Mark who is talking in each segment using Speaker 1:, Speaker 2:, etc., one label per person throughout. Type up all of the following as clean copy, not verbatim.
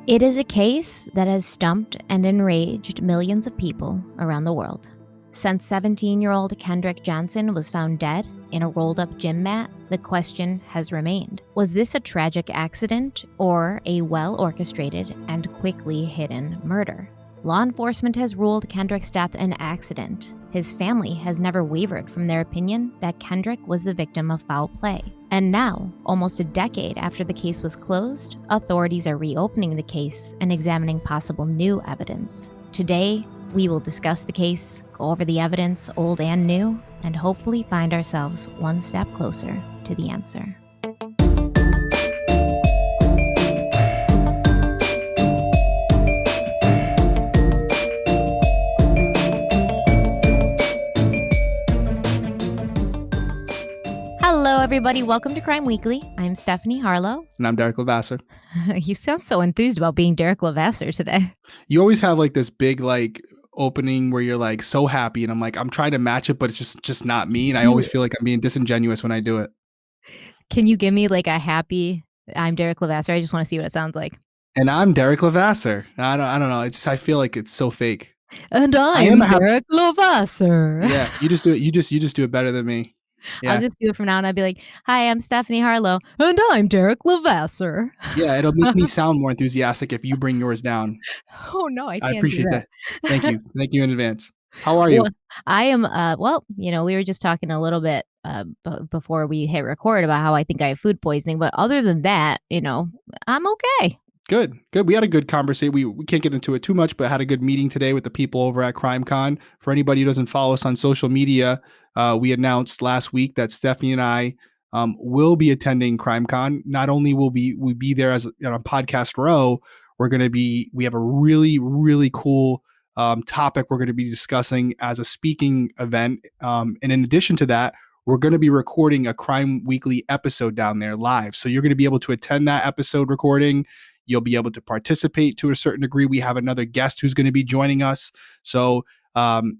Speaker 1: It is a case that has stumped and enraged millions of people around the world. Since 17-year-old Kendrick Johnson was found dead in a rolled-up gym mat, the question has remained. Was this a tragic accident or a well-orchestrated and quickly hidden murder? Law enforcement has ruled Kendrick's death an accident. His family has never wavered from their opinion that Kendrick was the victim of foul play. And now, almost a decade after the case was closed, authorities are reopening the case and examining possible new evidence. Today, we will discuss the case, go over the evidence, old and new, and hopefully find ourselves one step closer to the answer. Hello, everybody. Welcome to Crime Weekly. I'm Stephanie Harlow.
Speaker 2: And I'm Derek Levasseur.
Speaker 1: You sound so enthused about being Derek Levasseur today.
Speaker 2: You always have like this big opening where you're like so happy, and I'm like, I'm trying to match it, but it's just not me. And I always feel like I'm being disingenuous when I do it.
Speaker 1: Can you give me like a happy, I'm Derek Levasseur? I just want to see what it sounds like.
Speaker 2: And I'm Derek Levasseur. I don't know. I feel like it's so fake.
Speaker 1: And I'm Derek Levasseur.
Speaker 2: Yeah, you just do it. You just do it better than me. Yeah.
Speaker 1: I'll just do it from now on. I'll be like, hi, I'm Stephanie Harlow. And I'm Derek Levasseur.
Speaker 2: Yeah, it'll make me sound more enthusiastic if you bring yours down.
Speaker 1: Oh, no, I can't.
Speaker 2: I appreciate that. Thank you. Thank you in advance. How are you?
Speaker 1: Well, I am, we were just talking a little bit before we hit record about how I think I have food poisoning. But other than that, I'm okay.
Speaker 2: Good. We had a good conversation. We can't get into it too much, but had a good meeting today with the people over at CrimeCon. For anybody who doesn't follow us on social media, we announced last week that Stephanie and I will be attending CrimeCon. Not only will we be there as on Podcast Row, we have a really, really cool topic we're going to be discussing as a speaking event. And in addition to that, we're going to be recording a Crime Weekly episode down there live. So you're going to be able to attend that episode recording. You'll be able to participate to a certain degree. We have another guest who's going to be joining us. So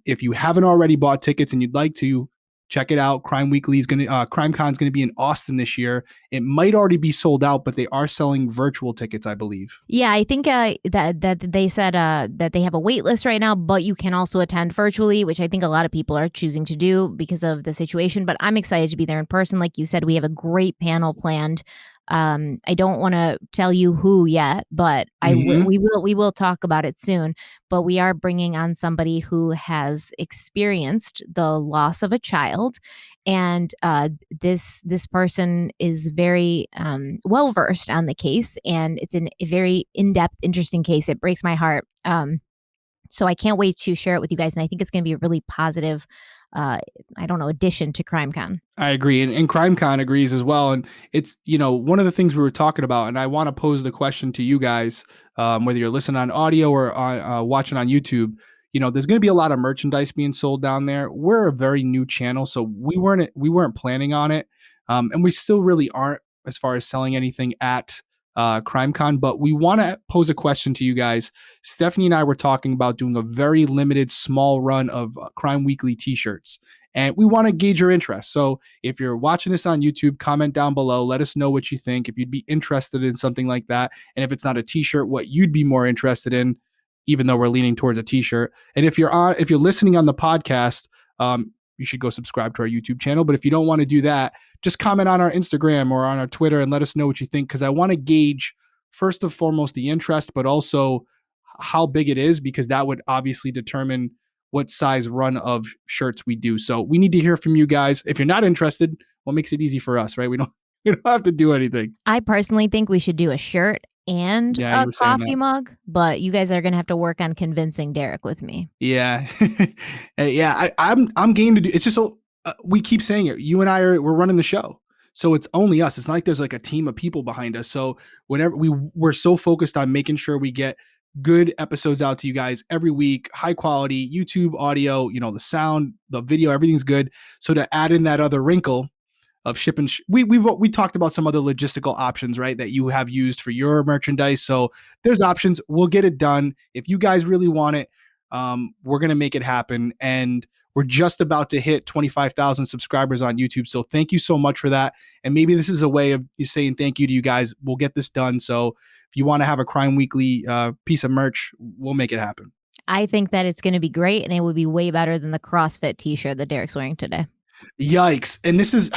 Speaker 2: if you haven't already bought tickets and you'd like to, check it out. CrimeCon is going to be in Austin this year. It might already be sold out, but they are selling virtual tickets, I believe.
Speaker 1: Yeah, I think that they said that they have a wait list right now, but you can also attend virtually, which I think a lot of people are choosing to do because of the situation. But I'm excited to be there in person. Like you said, we have a great panel planned. I don't want to tell you who yet, but we will talk about it soon. But we are bringing on somebody who has experienced the loss of a child, and this person is very well versed on the case, and it's a very in-depth, interesting case. It breaks my heart. So I can't wait to share it with you guys, and I think it's going to be a really positive addition to CrimeCon.
Speaker 2: I agree. And CrimeCon agrees as well. And it's, one of the things we were talking about, and I want to pose the question to you guys, whether you're listening on audio or watching on YouTube, there's going to be a lot of merchandise being sold down there. We're a very new channel, so we weren't planning on it. And we still really aren't as far as selling anything at CrimeCon, but we want to pose a question to you guys. Stephanie and I were talking about doing a very limited small run of Crime Weekly t-shirts, and we want to gauge your interest. So if you're watching this on YouTube, comment down below, let us know what you think, if you'd be interested in something like that. And if it's not a t-shirt, what you'd be more interested in, even though we're leaning towards a t-shirt. And if you're listening on the podcast, you should go subscribe to our YouTube channel. But if you don't want to do that, just comment on our Instagram or on our Twitter and let us know what you think, because I want to gauge, first and foremost, the interest, but also how big it is, because that would obviously determine what size run of shirts we do. So we need to hear from you guys. If you're not interested, what makes it easy for us, right? We don't have to do anything.
Speaker 1: I personally think we should do a shirt and a coffee mug, but you guys are going to have to work on convincing Derek with me.
Speaker 2: Yeah. Yeah. I'm game to do. It's just we keep saying it. You and we're running the show. So it's only us. It's not like there's like a team of people behind us. So whenever we're so focused on making sure we get good episodes out to you guys every week, high quality YouTube audio, the sound, the video, everything's good. So to add in that other wrinkle of shipping, we talked about some other logistical options, right, that you have used for your merchandise. So there's options. We'll get it done. If you guys really want it, We're going to make it happen. And we're just about to hit 25,000 subscribers on YouTube. So thank you so much for that. And maybe this is a way of you saying thank you to you guys. We'll get this done. So if you want to have a Crime Weekly piece of merch, we'll make it happen.
Speaker 1: I think that it's going to be great, and it would be way better than the CrossFit t-shirt that Derek's wearing today.
Speaker 2: Yikes. And this is,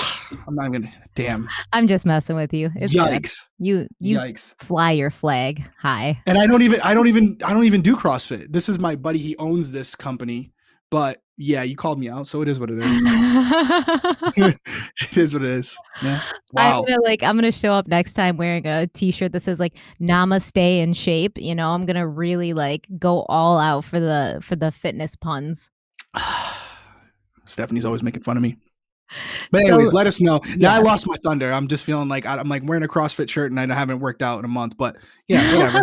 Speaker 2: I'm not even, damn.
Speaker 1: I'm just messing with you. It's
Speaker 2: Yikes.
Speaker 1: Good. You
Speaker 2: Yikes.
Speaker 1: fly your flag high.
Speaker 2: And I don't even do CrossFit. This is my buddy. He owns this company. But yeah, you called me out, so it is what it is. It is what it is. Yeah. Wow.
Speaker 1: I'm gonna show up next time wearing a t-shirt that says like "Namaste in shape." You know, I'm gonna really like go all out for the fitness puns.
Speaker 2: Stephanie's always making fun of me. But anyways, let us know.
Speaker 1: Yeah.
Speaker 2: Now I lost my thunder. I'm just feeling like I'm like wearing a CrossFit shirt and I haven't worked out in a month. But yeah, whatever.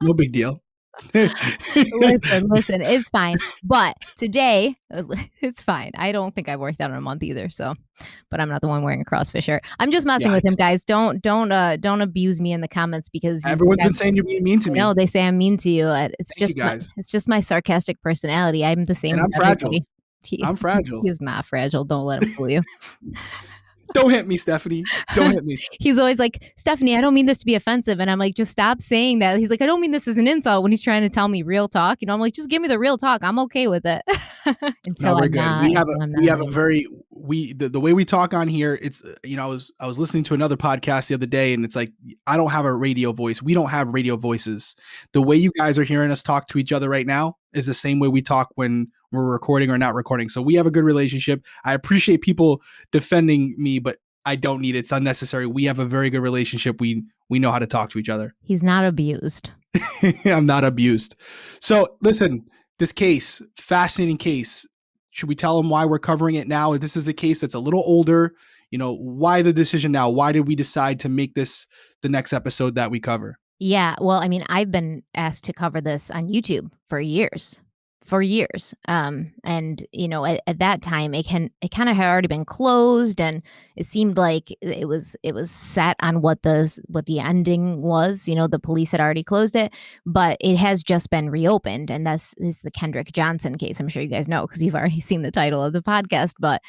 Speaker 2: No big deal.
Speaker 1: Listen, it's fine. But today, it's fine. I don't think I've worked out in a month either. So, but I'm not the one wearing a CrossFit shirt. I'm just messing with him, guys. Don't abuse me in the comments because
Speaker 2: everyone's been saying you're being mean to me.
Speaker 1: No, they say I'm mean to you. It's just my sarcastic personality. I'm the same.
Speaker 2: And I'm fragile. I'm fragile.
Speaker 1: He's not fragile. Don't let him fool you.
Speaker 2: Don't hit me, Stephanie. Don't hit me.
Speaker 1: He's always like, Stephanie, I don't mean this to be offensive. And I'm like, just stop saying that. He's like, I don't mean this as an insult when he's trying to tell me real talk. You know, I'm like, just give me the real talk. I'm okay with it.
Speaker 2: No, we're good. We have a very, the way we talk on here, it's, you know, I was listening to another podcast the other day and it's like, I don't have a radio voice. We don't have radio voices. The way you guys are hearing us talk to each other right now is the same way we talk when we're recording or not recording. So we have a good relationship. I appreciate people defending me, but I don't need it. It's unnecessary. We have a very good relationship. We know how to talk to each other.
Speaker 1: He's not abused.
Speaker 2: I'm not abused. So listen, this case, fascinating case. Should we tell them why we're covering it now? This is a case that's a little older. You know, why the decision now? Why did we decide to make this the next episode that we cover?
Speaker 1: Yeah, well, I mean, I've been asked to cover this on YouTube for years. And you know, at that time it kind of had already been closed and it seemed like it was set on what the ending was. You know, the police had already closed it, but it has just been reopened. And this is the Kendrick Johnson case. I'm sure you guys know because you've already seen the title of the podcast, but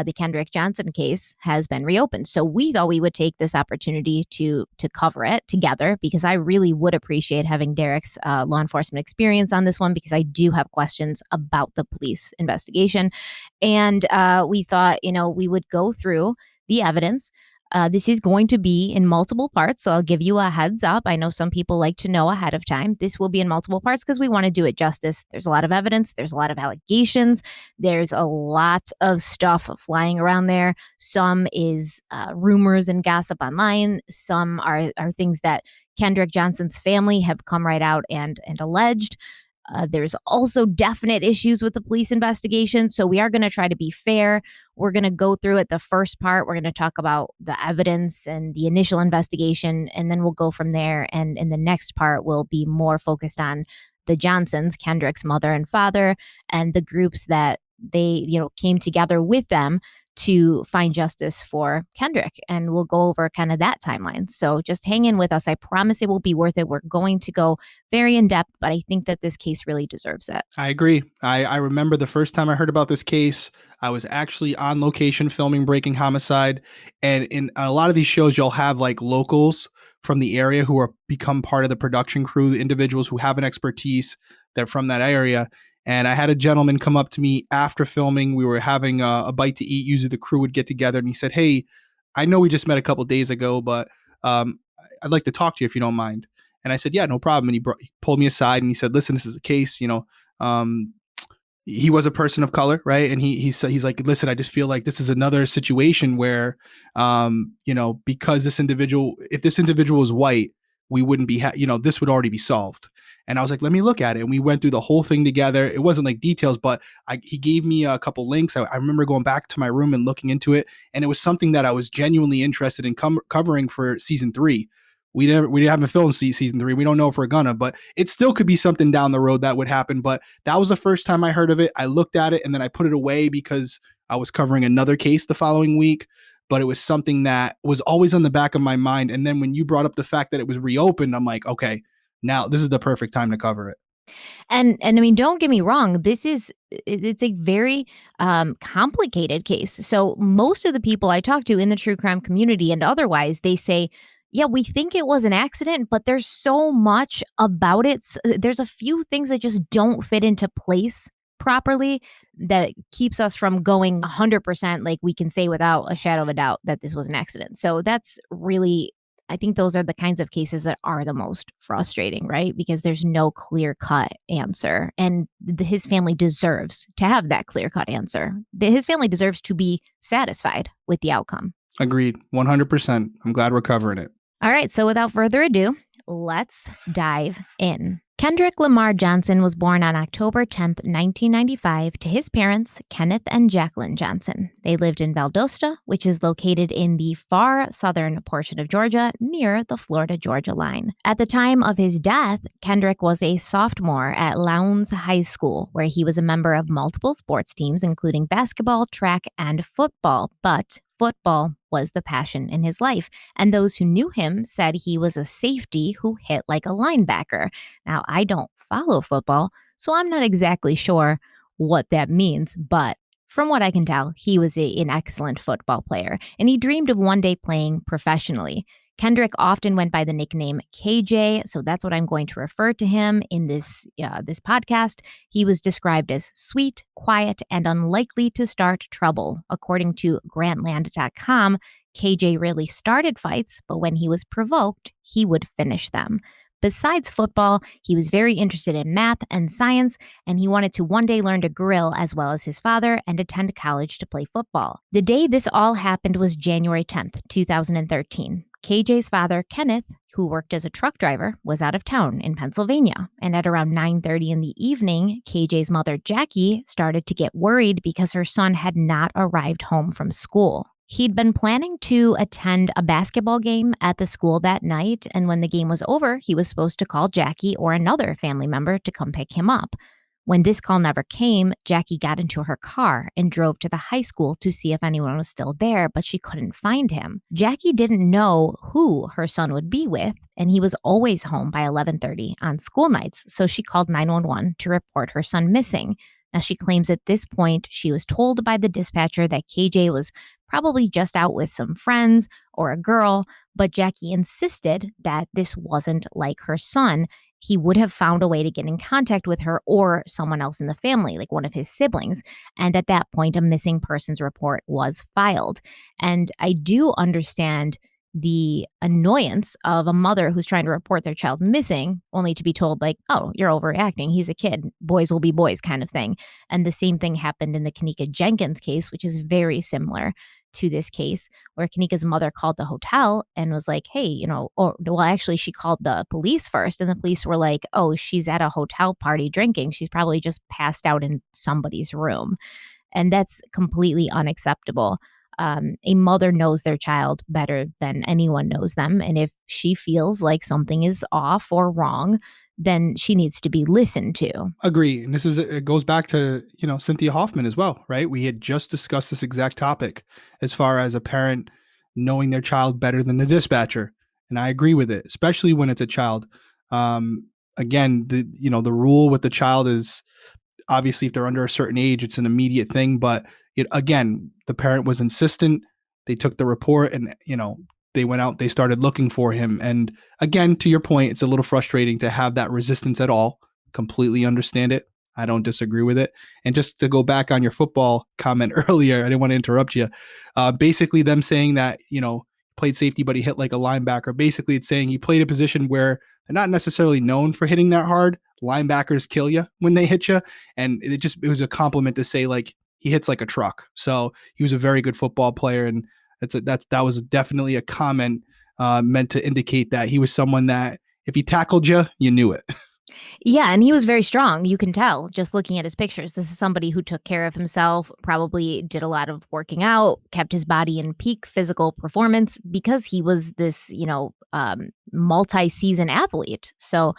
Speaker 1: the Kendrick Johnson case has been reopened. So we thought we would take this opportunity to cover it together because I really would appreciate having Derek's law enforcement experience on this one because I do have questions about the police investigation. And we thought, you know, we would go through the evidence. This is going to be in multiple parts, so I'll give you a heads up. I know some people like to know ahead of time. This will be in multiple parts because we want to do it justice. There's a lot of evidence. There's a lot of allegations. There's a lot of stuff flying around there. Some is rumors and gossip online. Some are things that Kendrick Johnson's family have come right out and alleged. There's also definite issues with the police investigation. So we are going to try to be fair. We're going to go through it. The first part, we're going to talk about the evidence and the initial investigation, and then we'll go from there. And in the next part, we'll be more focused on the Johnsons, Kendrick's mother and father, and the groups that they, you know, came together with them to find justice for Kendrick. And we'll go over kind of that timeline. So just hang in with us. I promise it will be worth it. We're going to go very in depth, but I think that this case really deserves it.
Speaker 2: I agree. I remember the first time I heard about this case, I was actually on location filming Breaking Homicide. And in a lot of these shows, you'll have like locals from the area who are become part of the production crew, the individuals who have an expertise that are from that area. And I had a gentleman come up to me after filming. We were having a bite to eat. Usually the crew would get together and he said, "Hey, I know we just met a couple days ago, but I'd like to talk to you if you don't mind." And I said, "Yeah, no problem." And he pulled me aside and he said, "Listen, this is a case, you know, he was a person of color, right?" And he's like, "Listen, I just feel like this is another situation where, you know, because if this individual was white, we wouldn't be, you know, this would already be solved." And I was like, "Let me look at it." And we went through the whole thing together. It wasn't like details, but he gave me a couple links. I remember going back to my room and looking into it. And it was something that I was genuinely interested in covering for season 3. We haven't filmed season 3. We don't know if we're gonna, but it still could be something down the road that would happen. But that was the first time I heard of it. I looked at it and then I put it away because I was covering another case the following week. But it was something that was always on the back of my mind. And then when you brought up the fact that it was reopened, I'm like, okay, now this is the perfect time to cover it.
Speaker 1: And I mean, don't get me wrong, it's a very complicated case. So most of the people I talk to in the true crime community and otherwise, they say, yeah, we think it was an accident, but there's so much about it. There's a few things that just don't fit into place properly that keeps us from going 100% like we can say without a shadow of a doubt that this was an accident. So that's really, I think those are the kinds of cases that are the most frustrating, right? Because there's no clear cut answer. And his family deserves to have that clear cut answer. His family deserves to be satisfied with the outcome.
Speaker 2: Agreed. 100%. I'm glad we're covering it.
Speaker 1: All right. So without further ado, let's dive in. Kendrick Lamar Johnson was born on October 10th, 1995, to his parents, Kenneth and Jacqueline Johnson. They lived in Valdosta, which is located in the far southern portion of Georgia, near the Florida-Georgia line. At the time of his death, Kendrick was a sophomore at Lowndes High School, where he was a member of multiple sports teams, including basketball, track, and football. But football was the passion in his life, and those who knew him said he was a safety who hit like a linebacker. Now, I don't follow football, so I'm not exactly sure what that means, but from what I can tell, he was an excellent football player, and he dreamed of one day playing professionally. Kendrick often went by the nickname KJ, so that's what I'm going to refer to him in this podcast. He was described as sweet, quiet, and unlikely to start trouble. According to Grantland.com, KJ rarely started fights, but when he was provoked, he would finish them. Besides football, he was very interested in math and science, and he wanted to one day learn to grill as well as his father and attend college to play football. The day this all happened was January 10th, 2013. KJ's father, Kenneth, who worked as a truck driver, was out of town in Pennsylvania. And at around 9:30 in the evening, KJ's mother, Jackie, started to get worried because her son had not arrived home from school. He'd been planning to attend a basketball game at the school that night, and when the game was over, he was supposed to call Jackie or another family member to come pick him up. When this call never came, Jackie got into her car and drove to the high school to see if anyone was still there, but she couldn't find him. Jackie didn't know who her son would be with, and he was always home by 11:30 on school nights, so she called 911 to report her son missing. Now, she claims at this point she was told by the dispatcher that KJ was probably just out with some friends or a girl, but Jackie insisted that this wasn't like her son. He would have found a way to get in contact with her or someone else in the family, like one of his siblings. And at that point, a missing persons report was filed. And I do understand the annoyance of a mother who's trying to report their child missing, only to be told, like, oh, you're overreacting. He's a kid. Boys will be boys, kind of thing. And the same thing happened in the Kenika Jenkins case, which is very similar to this case, where Kenika's mother called the hotel and was like, hey, actually, she called the police first, and the police were like, oh, she's at a hotel party drinking. She's probably just passed out in somebody's room. And that's completely unacceptable. A mother knows their child better than anyone knows them. And if she feels like something is off or wrong, then she needs to be listened to.
Speaker 2: Agree. And it goes back to, Cynthia Hoffman as well, right? We had just discussed this exact topic as far as a parent knowing their child better than the dispatcher. And I agree with it, especially when it's a child. Again, the rule with the child is obviously if they're under a certain age, it's an immediate thing. But again, the parent was insistent. They took the report and, they went out, they started looking for him. And again, to your point, it's a little frustrating to have that resistance at all. Completely understand it. I don't disagree with it. And just to go back on your football comment earlier, I didn't want to interrupt you. Basically, them saying that, played safety, but he hit like a linebacker. Basically, it's saying he played a position where they're not necessarily known for hitting that hard. Linebackers kill you when they hit you. And it was a compliment to say, like, he hits like a truck. So he was a very good football player. And that was definitely a comment meant to indicate that he was someone that if he tackled you, you knew it.
Speaker 1: Yeah, and he was very strong. You can tell just looking at his pictures. This is somebody who took care of himself, probably did a lot of working out, kept his body in peak physical performance because he was this, multi-season athlete. So,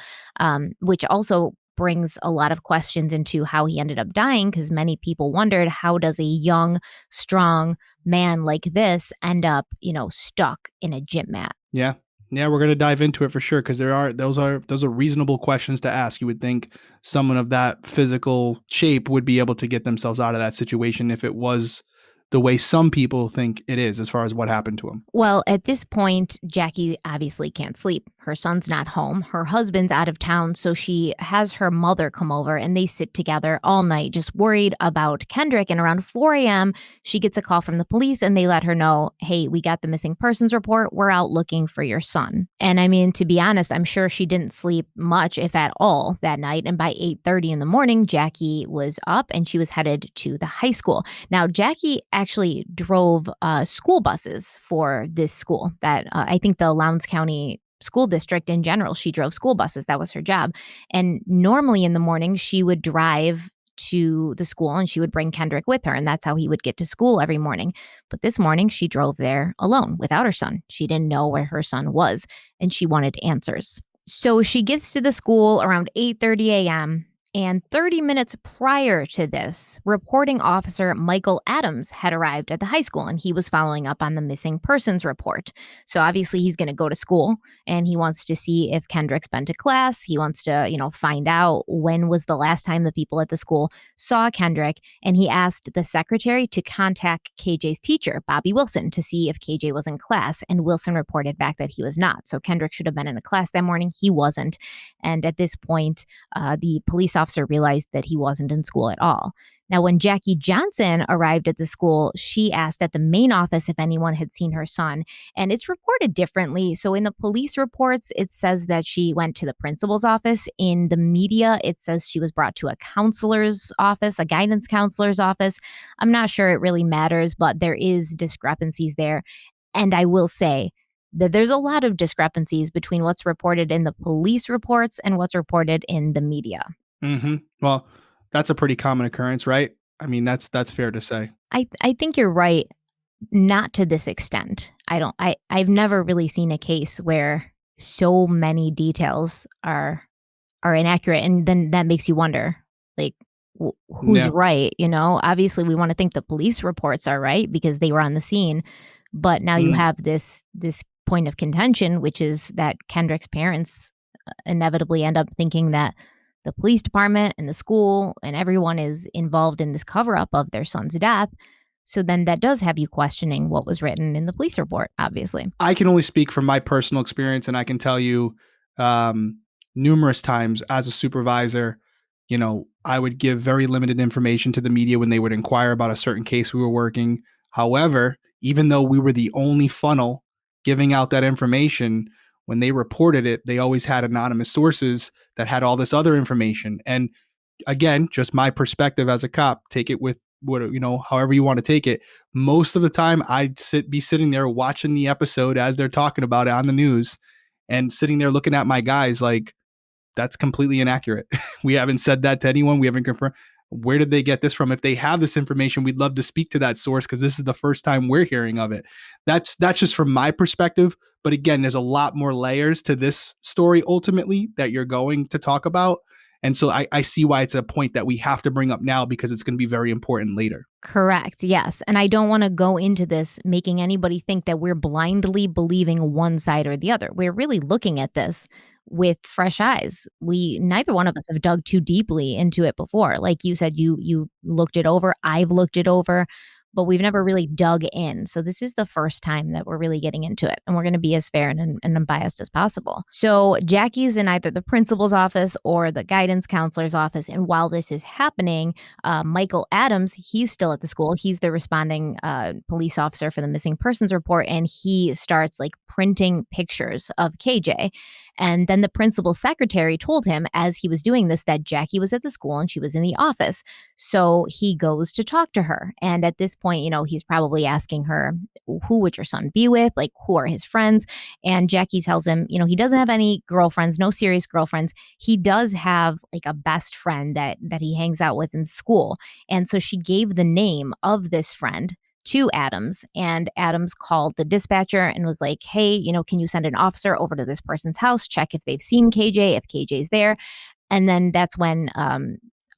Speaker 1: which also brings a lot of questions into how he ended up dying, because many people wondered, how does a young, strong man like this end up, stuck in a gym mat?
Speaker 2: Yeah. Yeah, we're gonna dive into it for sure because those are reasonable questions to ask. You would think someone of that physical shape would be able to get themselves out of that situation if it was the way some people think it is, as far as what happened to him.
Speaker 1: Well, at this point, Jackie obviously can't sleep. Her son's not home. Her husband's out of town. So she has her mother come over and they sit together all night, just worried about Kendrick. And around 4 a.m., she gets a call from the police and they let her know, hey, we got the missing persons report. We're out looking for your son. And I mean, to be honest, I'm sure she didn't sleep much, if at all, that night. And by 8:30 in the morning, Jackie was up and she was headed to the high school. Now, Jackie actually drove school buses for this school that I think the Lowndes County school district in general, she drove school buses. That was her job. And normally in the morning, she would drive to the school and she would bring Kendrick with her. And that's how he would get to school every morning. But this morning, she drove there alone without her son. She didn't know where her son was and she wanted answers. So she gets to the school around 8:30 a.m. And 30 minutes prior to this, reporting officer Michael Adams had arrived at the high school and he was following up on the missing persons report. So obviously he's going to go to school and he wants to see if Kendrick's been to class. He wants to, find out when was the last time the people at the school saw Kendrick. And he asked the secretary to contact KJ's teacher, Bobby Wilson, to see if KJ was in class. And Wilson reported back that he was not. So Kendrick should have been in a class that morning. He wasn't. And at this point, the police officer realized that he wasn't in school at all. Now, when Jackie Johnson arrived at the school, she asked at the main office if anyone had seen her son, and it's reported differently. So in the police reports, it says that she went to the principal's office. In the media, it says she was brought to a counselor's office, a guidance counselor's office. I'm not sure it really matters, but there is discrepancies there. And I will say, that there's a lot of discrepancies between what's reported in the police reports and what's reported in the media.
Speaker 2: Well, that's a pretty common occurrence, right? I mean, that's fair to say.
Speaker 1: I think you're right, not to this extent. I've never really seen a case where so many details are inaccurate, and then that makes you wonder, like, who's
Speaker 2: Yeah.
Speaker 1: right, Obviously, we wanna think the police reports are right because they were on the scene, but now you
Speaker 2: Mm.
Speaker 1: have this point of contention, which is that Kendrick's parents inevitably end up thinking that the police department and the school and everyone is involved in this cover up of their son's death. So then that does have you questioning what was written in the police report, obviously.
Speaker 2: I can only speak from my personal experience, and I can tell you um, numerous times as a supervisor, I would give very limited information to the media when they would inquire about a certain case we were working. However, even though we were the only funnel giving out that information, when they reported it, they always had anonymous sources that had all this other information. And again, just my perspective as a cop, take it with however you want to take it. Most of the time I'd be sitting there watching the episode as they're talking about it on the news and sitting there looking at my guys like, that's completely inaccurate. We haven't said that to anyone. We haven't confirmed. Where did they get this from? If they have this information, we'd love to speak to that source because this is the first time we're hearing of it. That's just from my perspective. But again, there's a lot more layers to this story ultimately that you're going to talk about. And so I see why it's a point that we have to bring up now because it's going to be very important later.
Speaker 1: Correct. Yes. And I don't want to go into this making anybody think that we're blindly believing one side or the other. We're really looking at this with fresh eyes. Neither one of us have dug too deeply into it before. Like you said, you looked it over. I've looked it over, but we've never really dug in. So this is the first time that we're really getting into it. And we're going to be as fair and unbiased as possible. So Jackie's in either the principal's office or the guidance counselor's office. And while this is happening, Michael Adams, he's still at the school. He's the responding police officer for the missing persons report. And he starts like printing pictures of KJ. And then the principal's secretary told him as he was doing this that Jackie was at the school and she was in the office. So he goes to talk to her. And at this point, he's probably asking her, who would your son be with? Like, who are his friends? And Jackie tells him, he doesn't have any girlfriends, no serious girlfriends. He does have like a best friend that he hangs out with in school. And so she gave the name of this friend to Adams, and Adams called the dispatcher and was like, hey, can you send an officer over to this person's house, check if they've seen KJ, if KJ's there. And then that's when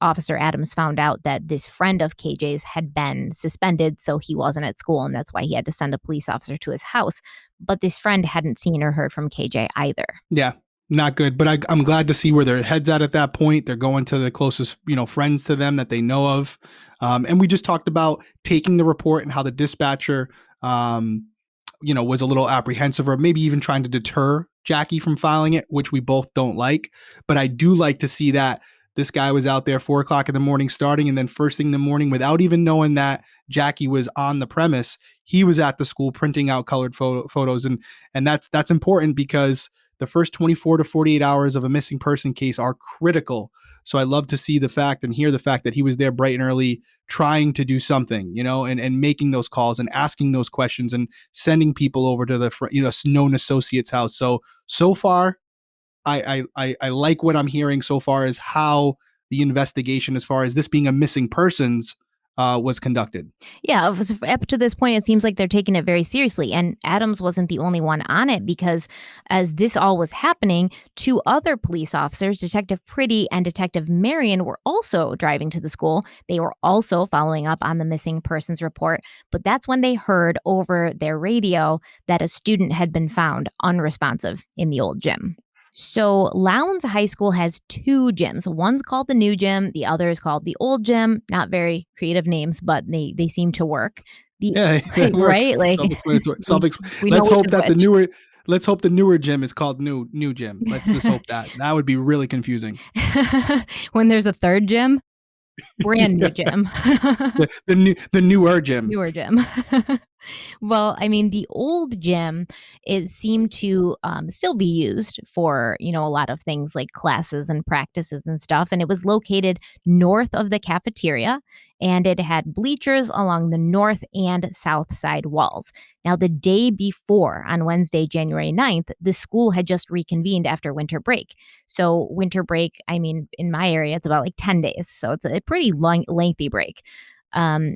Speaker 1: Officer Adams found out that this friend of KJ's had been suspended, so he wasn't at school, and that's why he had to send a police officer to his house. But this friend hadn't seen or heard from KJ either.
Speaker 2: Yeah, not good. But I'm glad to see where their heads at that point. They're going to the closest, friends to them that they know of. And we just talked about taking the report and how the dispatcher, was a little apprehensive or maybe even trying to deter Jackie from filing it, which we both don't like. But I do like to see that this guy was out there 4 o'clock in the morning starting, and then first thing in the morning, without even knowing that Jackie was on the premise, he was at the school printing out colored photos. And that's important because the first 24 to 48 hours of a missing person case are critical. So I love to see the fact and hear the fact that he was there bright and early trying to do something, and making those calls and asking those questions and sending people over to the known associate's house. So far, I like what I'm hearing so far as how the investigation, as far as this being a missing persons, was conducted.
Speaker 1: Yeah, up to this point, it seems like they're taking it very seriously. And Adams wasn't the only one on it because as this all was happening, two other police officers, Detective Pretty and Detective Marion, were also driving to the school. They were also following up on the missing persons report. But that's when they heard over their radio that a student had been found unresponsive in the old gym. So Lowndes High School has two gyms. One's called the new gym. The other is called the old gym. Not very creative names, but they seem to work.
Speaker 2: Yeah, that works.
Speaker 1: Right? Like
Speaker 2: Self-explanatory.
Speaker 1: we know
Speaker 2: Let's
Speaker 1: which
Speaker 2: hope
Speaker 1: is
Speaker 2: that
Speaker 1: which.
Speaker 2: let's hope the newer gym is called new gym. Let's just hope that would be really confusing.
Speaker 1: When there's a third gym, brand new
Speaker 2: Yeah.
Speaker 1: gym.
Speaker 2: The newer gym.
Speaker 1: Newer gym. Well, I mean, the old gym, it seemed to still be used for, a lot of things like classes and practices and stuff. And it was located north of the cafeteria and it had bleachers along the north and south side walls. Now, the day before, on Wednesday, January 9th, the school had just reconvened after winter break. So, winter break, I mean, in my area, it's about like 10 days. So, it's a pretty lengthy break. Um,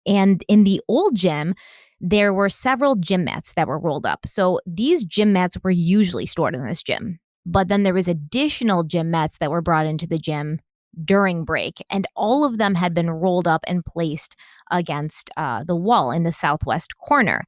Speaker 1: and in the old gym, there were several gym mats that were rolled up. So these gym mats were usually stored in this gym. But then there was additional gym mats that were brought into the gym during break, and all of them had been rolled up and placed against the wall in the southwest corner.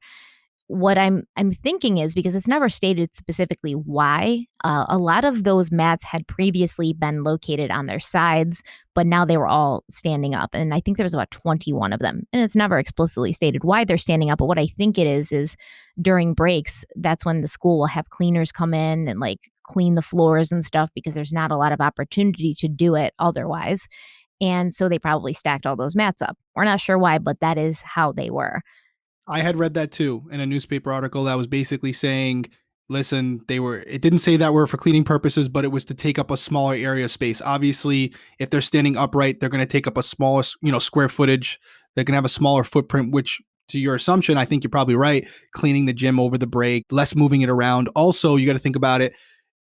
Speaker 1: What I'm thinking is because it's never stated specifically why, a lot of those mats had previously been located on their sides, but now they were all standing up. And I think there was about 21 of them. And it's never explicitly stated why they're standing up. But what I think it is during breaks, that's when the school will have cleaners come in and like clean the floors and stuff because there's not a lot of opportunity to do it otherwise. And so they probably stacked all those mats up. We're not sure why, but that is how they were.
Speaker 2: I had read that too in a newspaper article that was basically saying, listen, it didn't say that were for cleaning purposes, but it was to take up a smaller area of space. Obviously, if they're standing upright, they're going to take up a smaller, square footage. They're going to have a smaller footprint, which to your assumption, I think you're probably right. Cleaning the gym over the break, less moving it around. Also, you got to think about it.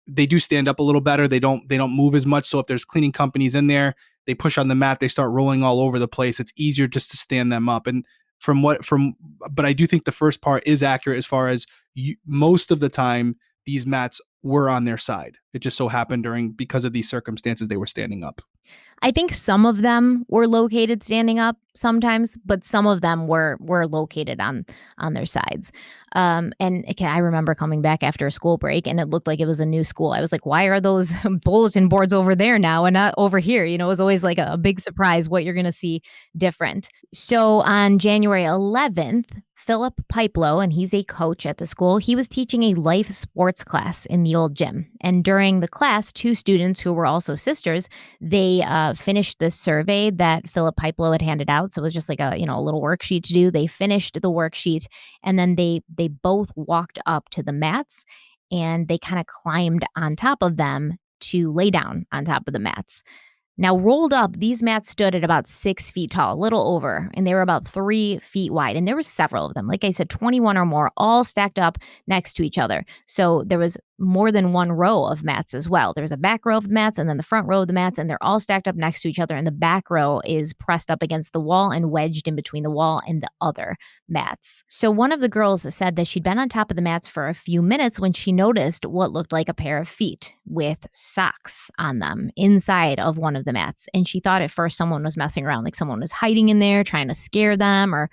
Speaker 2: They do stand up a little better. They don't move as much. So if there's cleaning companies in there, they push on the mat, they start rolling all over the place. It's easier just to stand them up. And but I do think the first part is accurate as far as most of the time these mats were on their side. It just so happened because of these circumstances they were standing up.
Speaker 1: I think some of them were located standing up sometimes, but some of them were located on their sides. And again, I remember coming back after a school break, and it looked like it was a new school. I was like, "Why are those bulletin boards over there now and not over here?" It was always like a big surprise what you're going to see different. So on January 11th, Philip Pipelow, and he's a coach at the school, he was teaching a life sports class in the old gym. And during the class, two students who were also sisters, they finished the survey that Philip Pipelow had handed out. So it was just like a little worksheet to do. They finished the worksheet, and then they both walked up to the mats, and they kind of climbed on top of them to lay down on top of the mats. Now, rolled up, these mats stood at about 6 feet tall, a little over, and they were about 3 feet wide. And there were several of them. Like I said, 21 or more, all stacked up next to each other. So there was more than one row of mats as well. There was a back row of mats and then the front row of the mats, and they're all stacked up next to each other. And the back row is pressed up against the wall and wedged in between the wall and the other mats. So one of the girls said that she'd been on top of the mats for a few minutes when she noticed what looked like a pair of feet with socks on them inside of one of the mats. And she thought at first someone was messing around, like someone was hiding in there trying to scare them or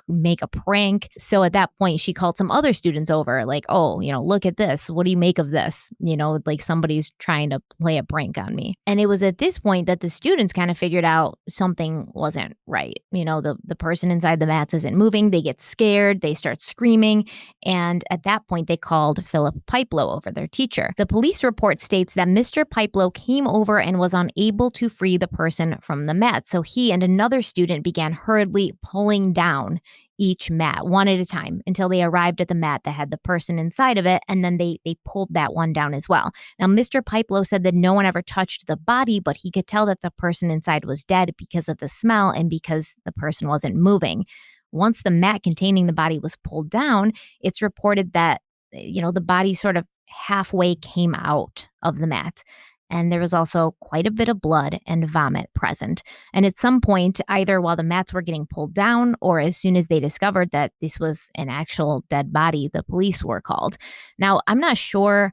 Speaker 1: make a prank. So at that point, she called some other students over, like, oh, look at this. What do you make of this? Like somebody's trying to play a prank on me. And it was at this point that the students kind of figured out something wasn't right. The person inside the mats isn't moving. They get scared. They start screaming. And at that point, they called Philip Pipelow over, their teacher. The police report states that Mr. Pipelow came over and was unable to free the person from the mat. So he and another student began hurriedly pulling down each mat one at a time until they arrived at the mat that had the person inside of it. And then they pulled that one down as well. Now, Mr. Pipelow said that no one ever touched the body, but he could tell that the person inside was dead because of the smell and because the person wasn't moving. Once the mat containing the body was pulled down, it's reported that, the body sort of halfway came out of the mat. And there was also quite a bit of blood and vomit present. And at some point, either while the mats were getting pulled down or as soon as they discovered that this was an actual dead body, the police were called. Now, I'm not sure.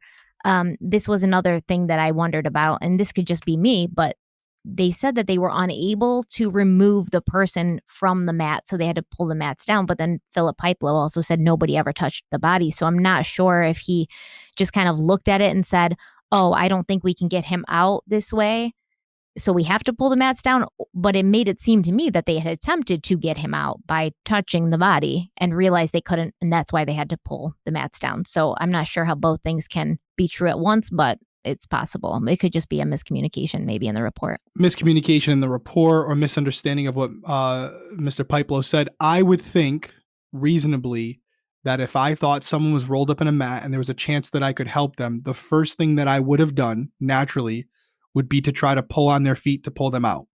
Speaker 1: This was another thing that I wondered about, and this could just be me, but they said that they were unable to remove the person from the mat, so they had to pull the mats down. But then Philip Pipelow also said nobody ever touched the body. So I'm not sure if he just kind of looked at it and said, oh, I don't think we can get him out this way, so we have to pull the mats down. But it made it seem to me that they had attempted to get him out by touching the body and realized they couldn't, and that's why they had to pull the mats down. So I'm not sure how both things can be true at once, but it's possible. It could just be a miscommunication maybe in the report.
Speaker 2: Miscommunication in the report or misunderstanding of what Mr. Pipelow said. I would think reasonably that if I thought someone was rolled up in a mat and there was a chance that I could help them, the first thing that I would have done naturally would be to try to pull on their feet to pull them out.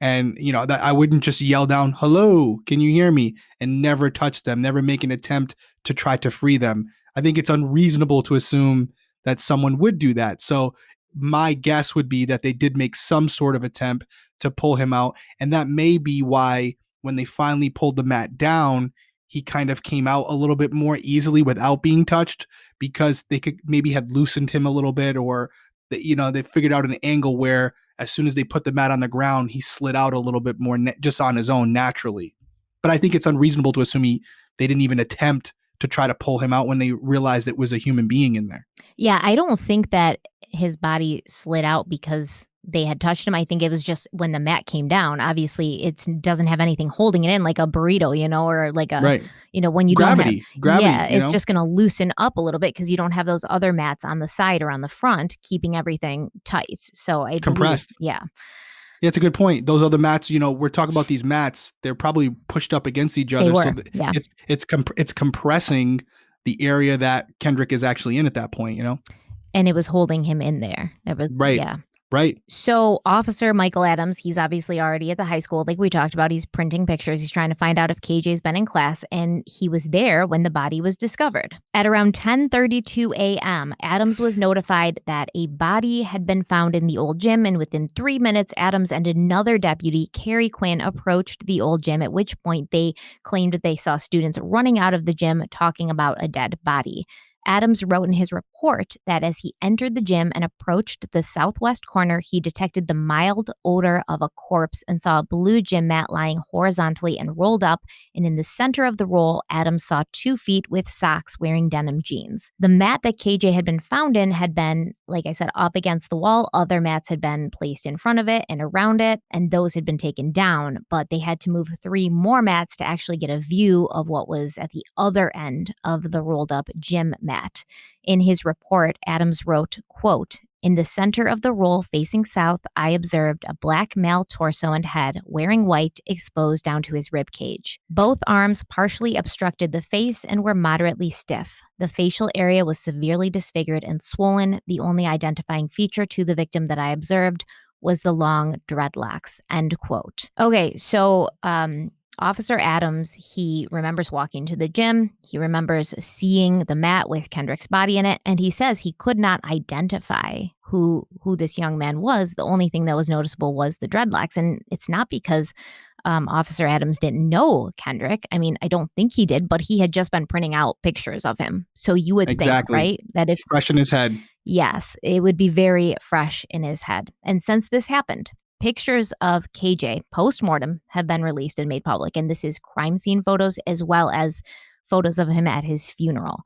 Speaker 2: And, that I wouldn't just yell down, hello, can you hear me? And never touch them, never make an attempt to try to free them. I think it's unreasonable to assume that someone would do that. So my guess would be that they did make some sort of attempt to pull him out. And that may be why when they finally pulled the mat down, he kind of came out a little bit more easily without being touched, because they could maybe had loosened him a little bit, or they figured out an angle where as soon as they put the mat on the ground, he slid out a little bit more just on his own naturally. But I think it's unreasonable to assume they didn't even attempt to try to pull him out when they realized it was a human being in there.
Speaker 1: Yeah, I don't think that his body slid out because they had touched him. I think it was just when the mat came down. Obviously, it doesn't have anything holding it in, like a burrito, or like a,
Speaker 2: right.
Speaker 1: When you
Speaker 2: gravity,
Speaker 1: yeah, it's just going to loosen up a little bit because you don't have those other mats on the side or on the front keeping everything tight. So I
Speaker 2: compressed.
Speaker 1: Yeah,
Speaker 2: it's a good point. Those other mats, we're talking about these mats. They're probably pushed up against each other.
Speaker 1: They were,
Speaker 2: so
Speaker 1: yeah.
Speaker 2: It's compressing the area that Kendrick is actually in at that point,
Speaker 1: And it was holding him in there. It was,
Speaker 2: right.
Speaker 1: Yeah.
Speaker 2: Right.
Speaker 1: So Officer Michael Adams, he's obviously already at the high school, like we talked about. He's printing pictures. He's trying to find out if KJ's been in class, and he was there when the body was discovered. At around 10:32 a.m., Adams was notified that a body had been found in the old gym, and within 3 minutes, Adams and another deputy, Carrie Quinn, approached the old gym, at which point they claimed that they saw students running out of the gym talking about a dead body. Adams wrote in his report that as he entered the gym and approached the southwest corner, he detected the mild odor of a corpse and saw a blue gym mat lying horizontally and rolled up. And in the center of the roll, Adams saw 2 feet with socks wearing denim jeans. The mat that KJ had been found in had been, like I said, up against the wall. Other mats had been placed in front of it and around it, and those had been taken down. But they had to move 3 more mats to actually get a view of what was at the other end of the rolled up gym mat. In his report, Adams wrote, quote, "In the center of the roll facing south, I observed a black male torso and head wearing white exposed down to his rib cage. Both arms partially obstructed the face and were moderately stiff. The facial area was severely disfigured and swollen. The only identifying feature to the victim that I observed was the long dreadlocks," end quote. Okay, so Officer Adams, he remembers walking to the gym. He remembers seeing the mat with Kendrick's body in it, and he says he could not identify who this young man was. The only thing that was noticeable was the dreadlocks, and it's not because Officer Adams didn't know Kendrick. I mean, I don't think he did, but he had just been printing out pictures of him. So you would think, right, that if
Speaker 2: fresh in his head.
Speaker 1: Yes, it would be very fresh in his head. And since this happened, Pictures of KJ post-mortem have been released and made public, and this is crime scene photos as well as photos of him at his funeral.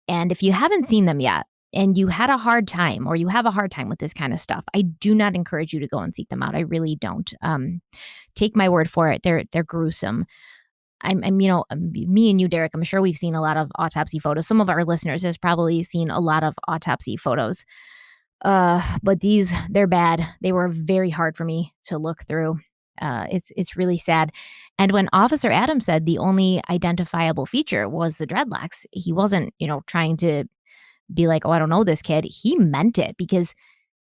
Speaker 1: And if you haven't seen them yet and you had a hard time or you have a hard time with this kind of stuff, I do not encourage you to go and seek them out. I really don't. Take my word for it. They're gruesome. Me and you, Derek, I'm sure we've seen a lot of autopsy photos. Some of our listeners has probably seen a lot of autopsy photos. But they're bad. They were very hard for me to look through. It's really sad. And when Officer Adams said the only identifiable feature was the dreadlocks, he wasn't, trying to be like, oh, I don't know this kid. He meant it because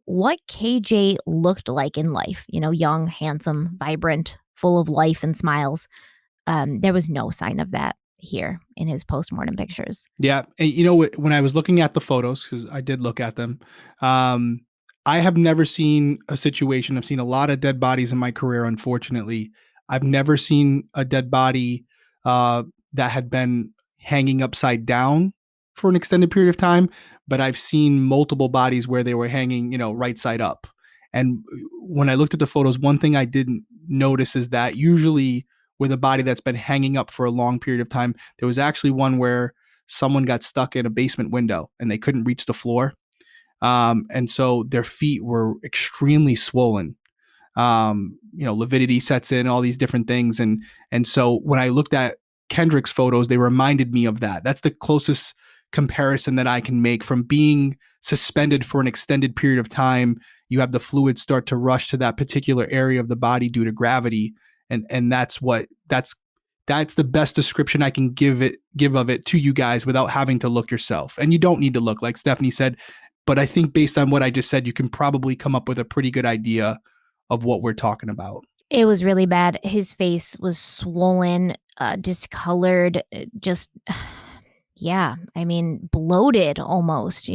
Speaker 1: what KJ looked like in life, young, handsome, vibrant, full of life and smiles, there was no sign of that here in his postmortem pictures.
Speaker 2: Yeah. And when I was looking at the photos, because I did look at them, I have never seen a situation. I've seen a lot of dead bodies in my career, unfortunately. I've never seen a dead body that had been hanging upside down for an extended period of time, but I've seen multiple bodies where they were hanging, right side up. And when I looked at the photos, one thing I didn't notice is that usually with a body that's been hanging up for a long period of time, there was actually one where someone got stuck in a basement window and they couldn't reach the floor. And so their feet were extremely swollen. Lividity sets in, all these different things. And so when I looked at Kendrick's photos, they reminded me of that. That's the closest comparison that I can make from being suspended for an extended period of time. You have the fluid start to rush to that particular area of the body due to gravity. And that's the best description I can give of it to you guys without having to look yourself. And you don't need to look, like Stephanie said, but I think based on what I just said, you can probably come up with a pretty good idea of what we're talking about.
Speaker 1: It was really bad. His face was swollen, discolored, just, yeah, bloated almost,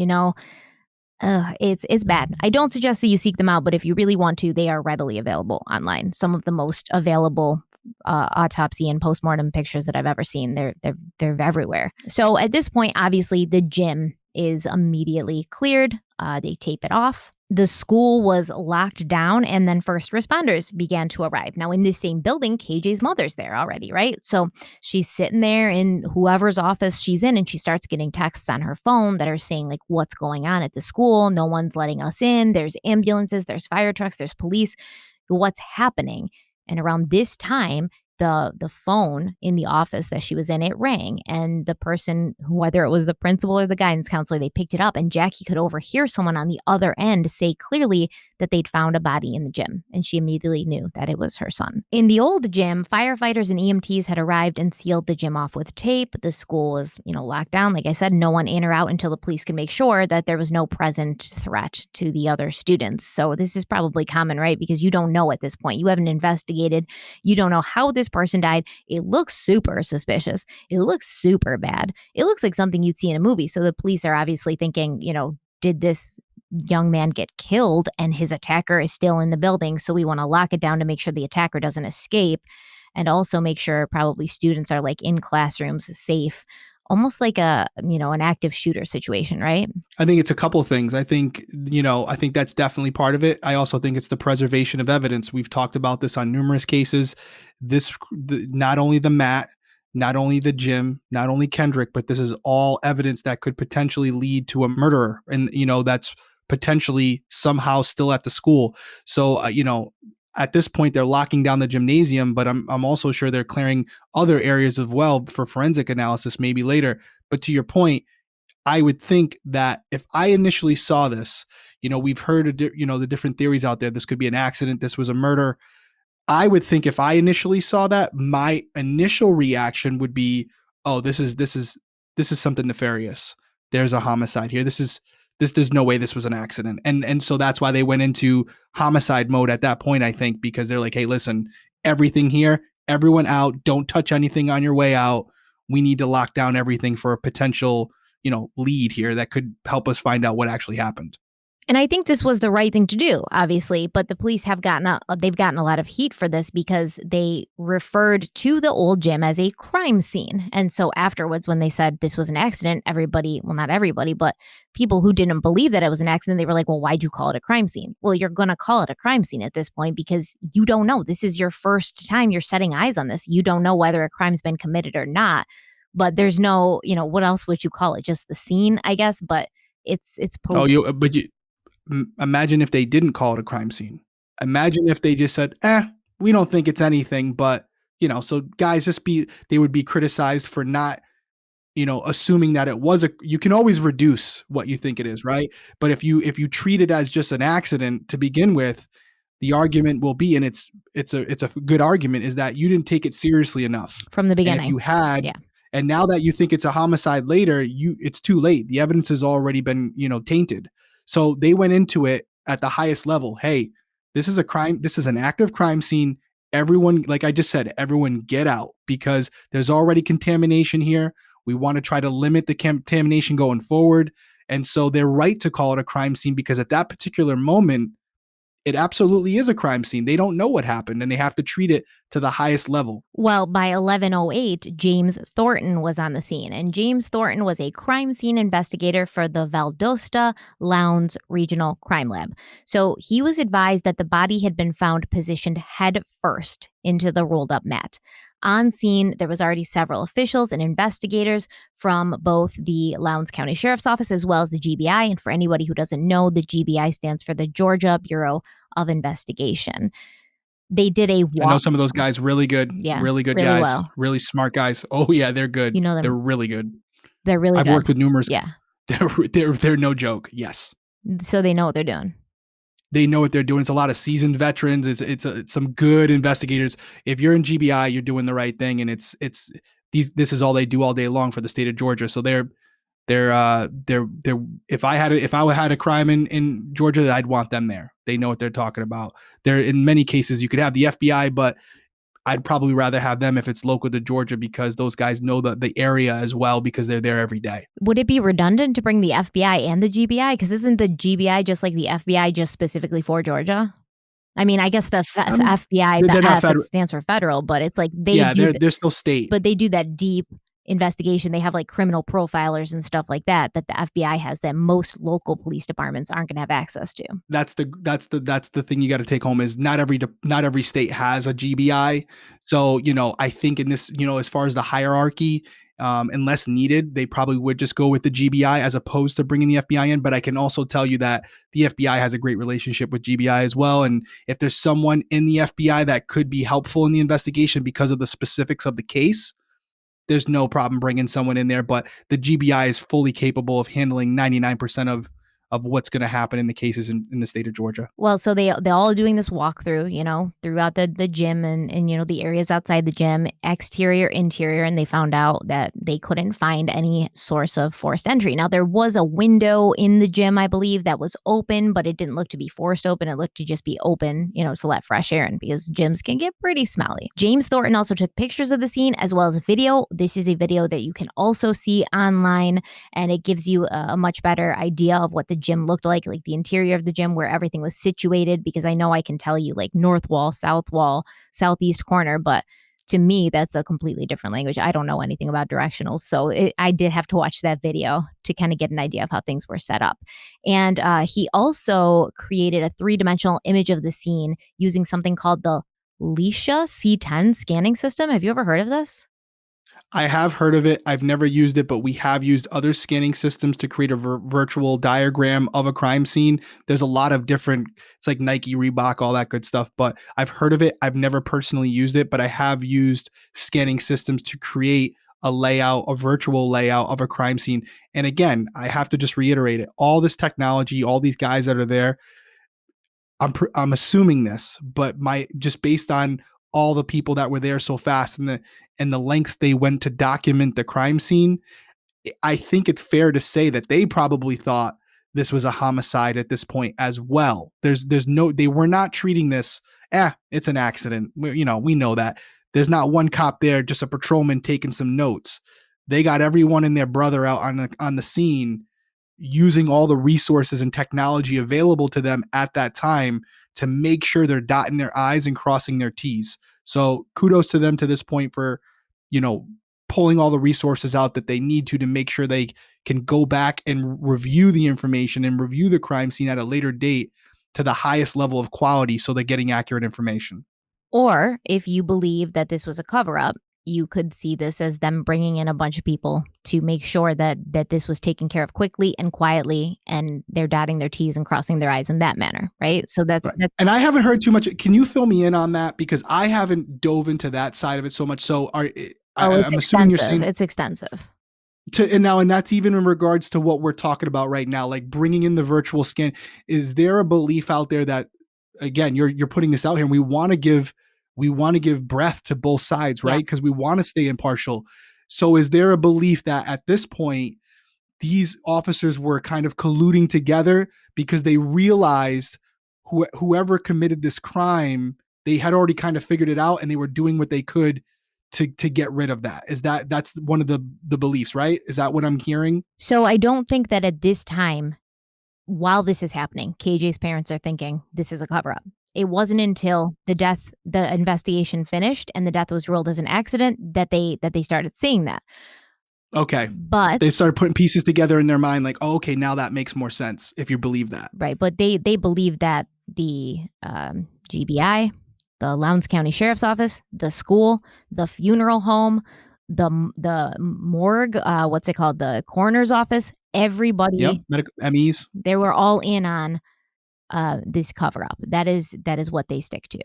Speaker 1: it's bad. I don't suggest that you seek them out, but if you really want to, they are readily available online. Some of the most available autopsy and postmortem pictures that I've ever seen. They're everywhere. So at this point, obviously, the gym is immediately cleared. They tape it off. The school was locked down, and then first responders began to arrive. Now, in this same building, KJ's mother's there already, right? So she's sitting there in whoever's office she's in, and she starts getting texts on her phone that are saying, like, what's going on at the school? No one's letting us in. There's ambulances, there's fire trucks, there's police. What's happening? And around this time, the phone in the office that she was in, it rang, and the person, whether it was the principal or the guidance counselor, they picked it up, and Jackie could overhear someone on the other end say clearly that they'd found a body in the gym, and she immediately knew that it was her son. In the old gym, firefighters and EMTs had arrived and sealed the gym off with tape. The school was, locked down. Like I said, no one in or out until the police could make sure that there was no present threat to the other students. So this is probably common, right? Because you don't know at this point. You haven't investigated. You don't know how this person died. It looks super suspicious. It looks super bad. It looks like something you'd see in a movie. So the police are obviously thinking, did this young man get killed and his attacker is still in the building? So we want to lock it down to make sure the attacker doesn't escape, and also make sure probably students are like in classrooms safe. Almost like an active shooter situation, right?
Speaker 2: I think it's a couple things. I think that's definitely part of it. I also think it's the preservation of evidence. We've talked about this on numerous cases. Not only the mat, not only the gym, not only Kendrick, but this is all evidence that could potentially lead to a murderer. And, that's potentially somehow still at the school. So, at this point, they're locking down the gymnasium, but I'm also sure they're clearing other areas as well for forensic analysis maybe later. But to your point, I would think that if I initially saw this, we've heard, the different theories out there. This could be an accident. This was a murder. I would think if I initially saw that, my initial reaction would be, oh, this is something nefarious. There's a homicide here. There's no way this was an accident. And so that's why they went into homicide mode at that point, I think, because they're like, hey, listen, everything here, everyone out, don't touch anything on your way out. We need to lock down everything for a potential, lead here that could help us find out what actually happened.
Speaker 1: And I think this was the right thing to do, obviously, but the police have they've gotten a lot of heat for this because they referred to the old gym as a crime scene. And so afterwards, when they said this was an accident, everybody, well, not everybody, but people who didn't believe that it was an accident, they were like, well, why'd you call it a crime scene? Well, you're going to call it a crime scene at this point because you don't know. This is your first time you're setting eyes on this. You don't know whether a crime's been committed or not. But there's no, what else would you call it? Just the scene, I guess. But it's
Speaker 2: Oh,
Speaker 1: police.
Speaker 2: but imagine if they didn't call it a crime scene. Imagine if they just said, we don't think it's anything, but so guys they would be criticized for not, assuming that it was you can always reduce what you think it is, right? But if you treat it as just an accident to begin with, the argument will be, and it's a good argument, is that you didn't take it seriously enough.
Speaker 1: From the
Speaker 2: And if you
Speaker 1: beginning.
Speaker 2: had,
Speaker 1: Yeah.
Speaker 2: and now that you think it's a homicide later, it's too late. The evidence has already been, tainted. So they went into it at the highest level. Hey, this is a crime. This is an active crime scene. Everyone, like I just said, everyone get out because there's already contamination here. We want to try to limit the contamination going forward. And so they're right to call it a crime scene because at that particular moment, it absolutely is a crime scene. They don't know what happened and they have to treat it to the highest level.
Speaker 1: Well, by 1108, James Thornton was on the scene, and James Thornton was a crime scene investigator for the Valdosta Lowndes Regional Crime Lab. So he was advised that the body had been found positioned head first into the rolled up mat. On scene, there was already several officials and investigators from both the Lowndes County Sheriff's Office as well as the GBI. And for anybody who doesn't know, the GBI stands for the Georgia Bureau of Investigation. They did a walk.
Speaker 2: I know some of those guys really good,
Speaker 1: Yeah,
Speaker 2: really good
Speaker 1: really
Speaker 2: guys,
Speaker 1: well.
Speaker 2: really smart guys. Oh yeah, they're good.
Speaker 1: You know them.
Speaker 2: They're really good.
Speaker 1: They're really
Speaker 2: I've
Speaker 1: good.
Speaker 2: worked with numerous.
Speaker 1: Yeah.
Speaker 2: They're no joke. Yes.
Speaker 1: So they know what they're doing.
Speaker 2: They know what they're doing. It's a lot of seasoned veterans. It's some good investigators. If you're in GBI, you're doing the right thing, and this is all they do all day long for the state of Georgia. So they're if I had a crime in Georgia, I'd want them there. They know what they're talking about. They're in many cases you could have the FBI, but I'd probably rather have them if it's local to Georgia because those guys know the area as well because they're there every day.
Speaker 1: Would it be redundant to bring the FBI and the GBI? Because isn't the GBI just like the FBI just specifically for Georgia? I mean, I guess the FBI,
Speaker 2: they're
Speaker 1: the
Speaker 2: not
Speaker 1: F, it stands for federal, but it's like
Speaker 2: they're still state.
Speaker 1: But they do that deep investigation. They have like criminal profilers and stuff like that the FBI has that most local police departments aren't going to have access to.
Speaker 2: That's the thing you got to take home is not every state has a GBI. So, I think in this, as far as the hierarchy, unless needed, they probably would just go with the GBI as opposed to bringing the FBI in. But I can also tell you that the FBI has a great relationship with GBI as well. And if there's someone in the FBI that could be helpful in the investigation because of the specifics of the case, there's no problem bringing someone in there. But the GBI is fully capable of handling 99% of what's going to happen in the cases in the state of Georgia.
Speaker 1: Well, so they're all doing this walkthrough, throughout the gym and the areas outside the gym, exterior, interior, and they found out that they couldn't find any source of forced entry. Now, there was a window in the gym, I believe, that was open, but it didn't look to be forced open. It looked to just be open, to let fresh air in because gyms can get pretty smelly. James Thornton also took pictures of the scene as well as a video. This is a video that you can also see online, and it gives you a much better idea of what the gym looked like the interior of the gym, where everything was situated, because I know I can tell you like north wall, southeast corner, but to me, that's a completely different language. I don't know anything about directionals. So I did have to watch that video to kind of get an idea of how things were set up. And he also created a 3-dimensional image of the scene using something called the Leisha C10 scanning system. Have you ever heard of this?
Speaker 2: I have heard of it. I've never used it, but we have used other scanning systems to create a virtual diagram of a crime scene. There's a lot of different, it's like Nike, Reebok, all that good stuff, but I've heard of it. I've never personally used it, but I have used scanning systems to create a virtual layout of a crime scene. And again, I have to just reiterate it. All this technology, all these guys that are there, I'm assuming this, but just based on all the people that were there so fast and the lengths they went to document the crime scene, I think it's fair to say that they probably thought this was a homicide at this point as well. They were not treating this, it's an accident. We know that. There's not one cop there, just a patrolman taking some notes. They got everyone and their brother out on the scene, using all the resources and technology available to them at that time to make sure they're dotting their I's and crossing their T's. So kudos to them to this point for, you know, pulling all the resources out that they need to make sure they can go back and review the information and review the crime scene at a later date to the highest level of quality so they're getting accurate information.
Speaker 1: Or if you believe that this was a cover up, you could see this as them bringing in a bunch of people to make sure that this was taken care of quickly and quietly, and they're dotting their T's and crossing their I's in that manner, right? So that's
Speaker 2: right. And I haven't heard too much. Can you fill me in on that, because I haven't dove into that side of it so much. So
Speaker 1: it's
Speaker 2: I'm assuming you're saying
Speaker 1: it's extensive.
Speaker 2: And that's even in regards to what we're talking about right now, like bringing in the virtual scan. Is there a belief out there that, again, you're putting this out here, and we want to give breath to both sides, right? Because we want to stay impartial. So is there a belief that at this point these officers were kind of colluding together because they realized whoever committed this crime, they had already kind of figured it out and they were doing what they could to get rid of that? That's one of the beliefs, right? Is that what I'm hearing?
Speaker 1: So I don't think that at this time, while this is happening, KJ's parents are thinking this is a cover up. It wasn't until the investigation finished and the death was ruled as an accident that they started seeing that.
Speaker 2: Okay.
Speaker 1: But
Speaker 2: they started putting pieces together in their mind, like, oh, okay, now that makes more sense if you believe that.
Speaker 1: Right. But they believe that the GBI, the Lowndes County Sheriff's Office, the school, the funeral home, the morgue, what's it called? The coroner's office, everybody,
Speaker 2: medical MEs,
Speaker 1: they were all in on this cover up. That is what they stick to.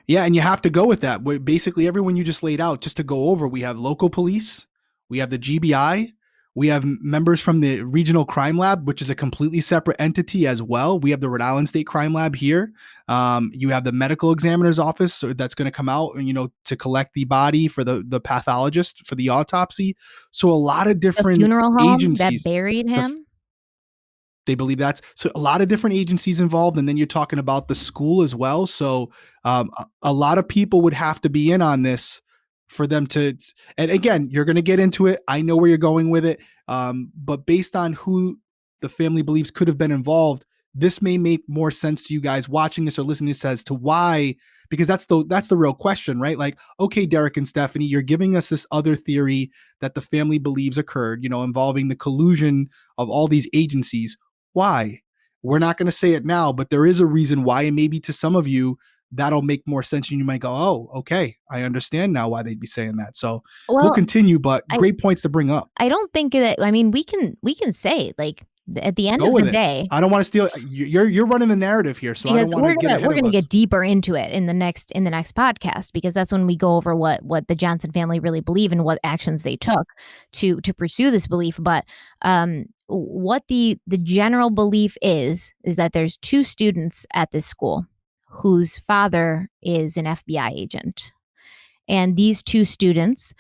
Speaker 2: Yeah, and you have to go with that. Basically, everyone you just laid out, just to go over, we have local police, we have the GBI, we have members from the Regional Crime Lab, which is a completely separate entity as well. We have the Rhode Island State Crime Lab here. You have the medical examiner's office that's going to come out and, to collect the body for the pathologist for the autopsy. So a lot of different
Speaker 1: the funeral home
Speaker 2: agencies
Speaker 1: that buried him.
Speaker 2: They believe that's so a lot of different agencies involved. And then you're talking about the school as well. So a lot of people would have to be in on this for them to, and again, you're going to get into it. I know where you're going with it. But based on who the family believes could have been involved, this may make more sense to you guys watching this or listening to this as to why, because that's the real question, right? Like, okay, Derek and Stephanie, you're giving us this other theory that the family believes occurred, involving the collusion of all these agencies. Why? We're not going to say it now, but there is a reason why, and maybe to some of you that'll make more sense, and you might go, oh, okay, I understand now why they'd be saying that. So we'll continue, but great points to bring up.
Speaker 1: I don't think that, we can say, like, at the end of the day,
Speaker 2: I don't want to steal. You're running the narrative here, so I don't want to get ahead of us.
Speaker 1: We're going to get deeper into it in the next podcast, because that's when we go over what the Johnson family really believe and what actions they took to pursue this belief. But what the general belief is that there's 2 students at this school whose father is an FBI agent, and these 2 students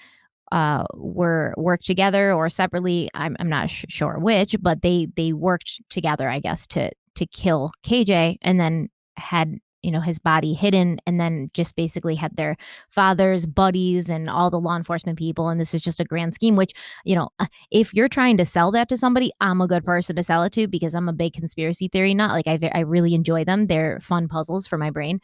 Speaker 1: worked together or separately. I'm not sure which, but they worked together, I guess, to kill KJ, and then had his body hidden, and then just basically had their father's buddies and all the law enforcement people. And this is just a grand scheme, which, if you're trying to sell that to somebody, I'm a good person to sell it to, because I'm a big conspiracy theory nut. Like, I really enjoy them. They're fun puzzles for my brain.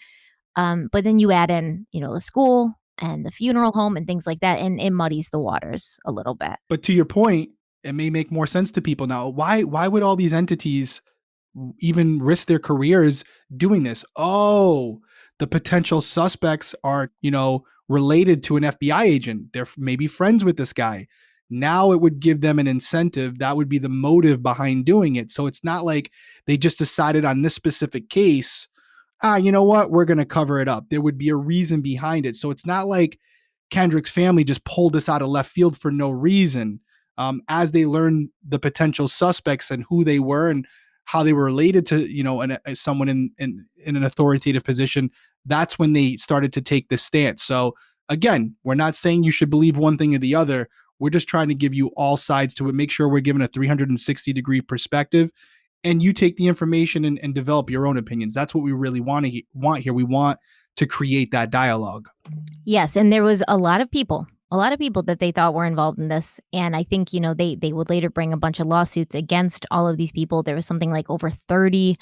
Speaker 1: But then you add in, the school and the funeral home and things like that, and it muddies the waters a little bit.
Speaker 2: But to your point, it may make more sense to people now. Why would all these entities even risk their careers doing this? Oh, the potential suspects are, related to an FBI agent. They're maybe friends with this guy. Now it would give them an incentive. That would be the motive behind doing it. So it's not like they just decided on this specific case, you know what, we're going to cover it up. There would be a reason behind it. So it's not like Kendrick's family just pulled this out of left field for no reason. As they learned the potential suspects and who they were and how they were related to, someone in an authoritative position, that's when they started to take this stance. So again, we're not saying you should believe one thing or the other. We're just trying to give you all sides to it, make sure we're giving a 360-degree perspective, and you take the information and develop your own opinions. That's what we really want here. We want to create that dialogue.
Speaker 1: Yes, and there was a lot of people a lot of people that they thought were involved in this. And I think, they would later bring a bunch of lawsuits against all of these people. There was something like over 30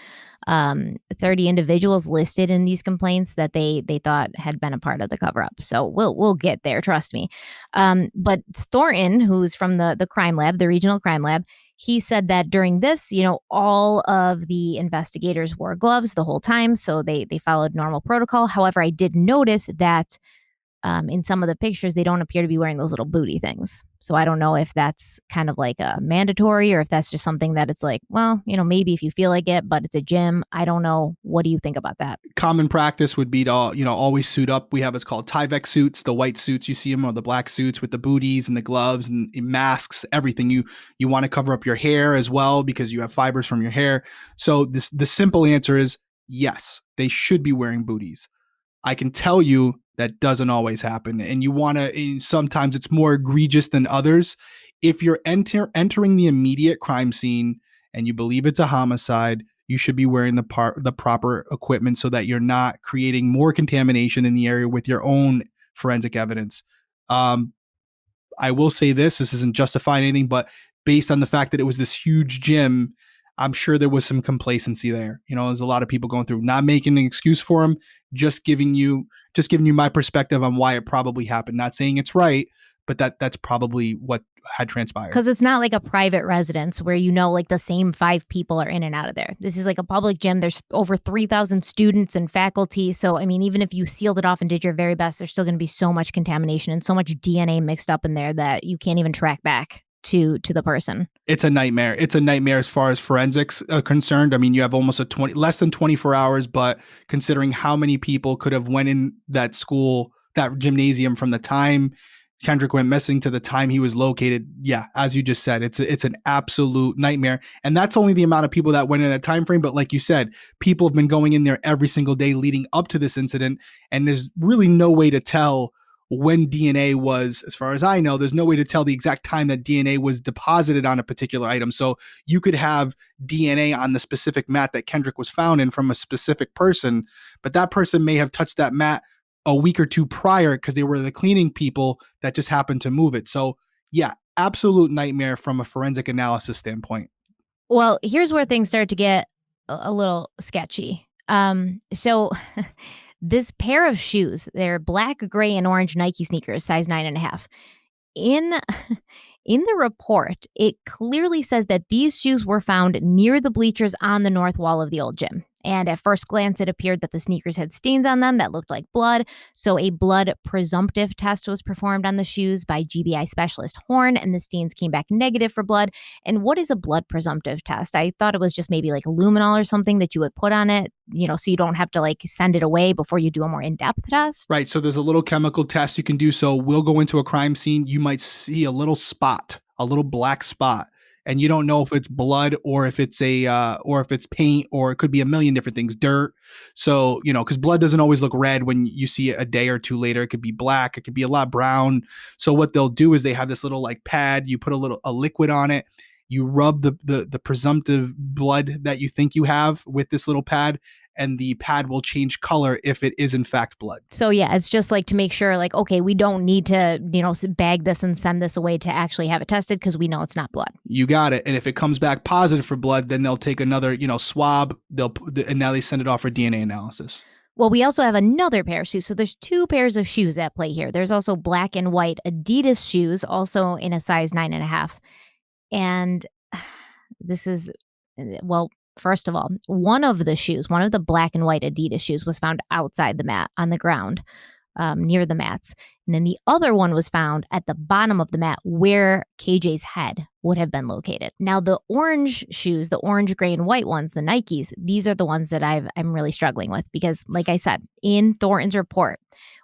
Speaker 1: individuals listed in these complaints that they thought had been a part of the cover up. So we'll get there, trust me. But Thornton, who's from the crime lab, the regional crime lab, he said that during this, all of the investigators wore gloves the whole time, so they followed normal protocol. However, I did notice that in some of the pictures, they don't appear to be wearing those little booty things. So I don't know if that's kind of like a mandatory or if that's just something that it's like, well, maybe if you feel like it, but it's a gym. I don't know. What do you think about that?
Speaker 2: Common practice would be to, always suit up. We have what's called Tyvek suits, the white suits you see them, or the black suits with the booties and the gloves and masks, everything. You want to cover up your hair as well because you have fibers from your hair. So the simple answer is yes, they should be wearing booties. I can tell you that doesn't always happen. And you want to, sometimes it's more egregious than others. If you're entering the immediate crime scene and you believe it's a homicide, you should be wearing the proper equipment so that you're not creating more contamination in the area with your own forensic evidence. I will say this isn't justifying anything, but based on the fact that it was this huge gym, I'm sure there was some complacency there. There's a lot of people going through, not making an excuse for him, just giving you my perspective on why it probably happened. Not saying it's right, but that's probably what had transpired.
Speaker 1: Because it's not like a private residence where like the same 5 people are in and out of there. This is like a public gym. There's over 3,000 students and faculty. So, I mean, even if you sealed it off and did your very best, there's still going to be so much contamination and so much DNA mixed up in there that you can't even track back to the person.
Speaker 2: It's a nightmare. It's a nightmare as far as forensics are concerned. I mean, you have almost less than 24 hours, but considering how many people could have went in that school, that gymnasium from the time Kendrick went missing to the time he was located. Yeah, as you just said, it's an absolute nightmare. And that's only the amount of people that went in that time frame. But like you said, people have been going in there every single day leading up to this incident. And there's really no way to tell when DNA was, as far as I know, there's no way to tell the exact time that DNA was deposited on a particular item. So you could have DNA on the specific mat that Kendrick was found in from a specific person, but that person may have touched that mat a week or two prior because they were the cleaning people that just happened to move it. So yeah, absolute nightmare from a forensic analysis standpoint.
Speaker 1: Well, here's where things start to get a little sketchy. So this pair of shoes, they're black, gray, and orange Nike sneakers, size 9.5. In the report, it clearly says that these shoes were found near the bleachers on the north wall of the old gym. And at first glance, it appeared that the sneakers had stains on them that looked like blood. So a blood presumptive test was performed on the shoes by GBI specialist Horn, and the stains came back negative for blood. And what is a blood presumptive test? I thought it was just maybe like luminol or something that you would put on it, so you don't have to like send it away before you do a more in-depth test.
Speaker 2: Right. So there's a little chemical test you can do. So we'll go into a crime scene. You might see a little spot, a little black spot. And you don't know if it's blood or if it's or if it's paint, or it could be a million different things, dirt. So, because blood doesn't always look red when you see it a day or two later. It could be black. It could be a lot brown. So what they'll do is they have this little like pad. You put a liquid on it. You rub the presumptive blood that you think you have with this little pad, and the pad will change color if it is in fact blood.
Speaker 1: So yeah, it's just like to make sure like, okay, we don't need to, bag this and send this away to actually have it tested because we know it's not blood.
Speaker 2: You got it. And if it comes back positive for blood, then they'll take another, swab, and now they send it off for DNA analysis.
Speaker 1: Well, we also have another pair of shoes. So there's 2 pairs of shoes at play here. There's also black and white Adidas shoes, also in a size 9.5. And this is, well, first of all, one of the black and white Adidas shoes was found outside the mat on the ground near the mats. And then the other one was found at the bottom of the mat where KJ's head would have been located. Now, the orange shoes, the orange, gray, and white ones, the Nikes, these are the ones that I'm really struggling with because, like I said, in Thornton's report,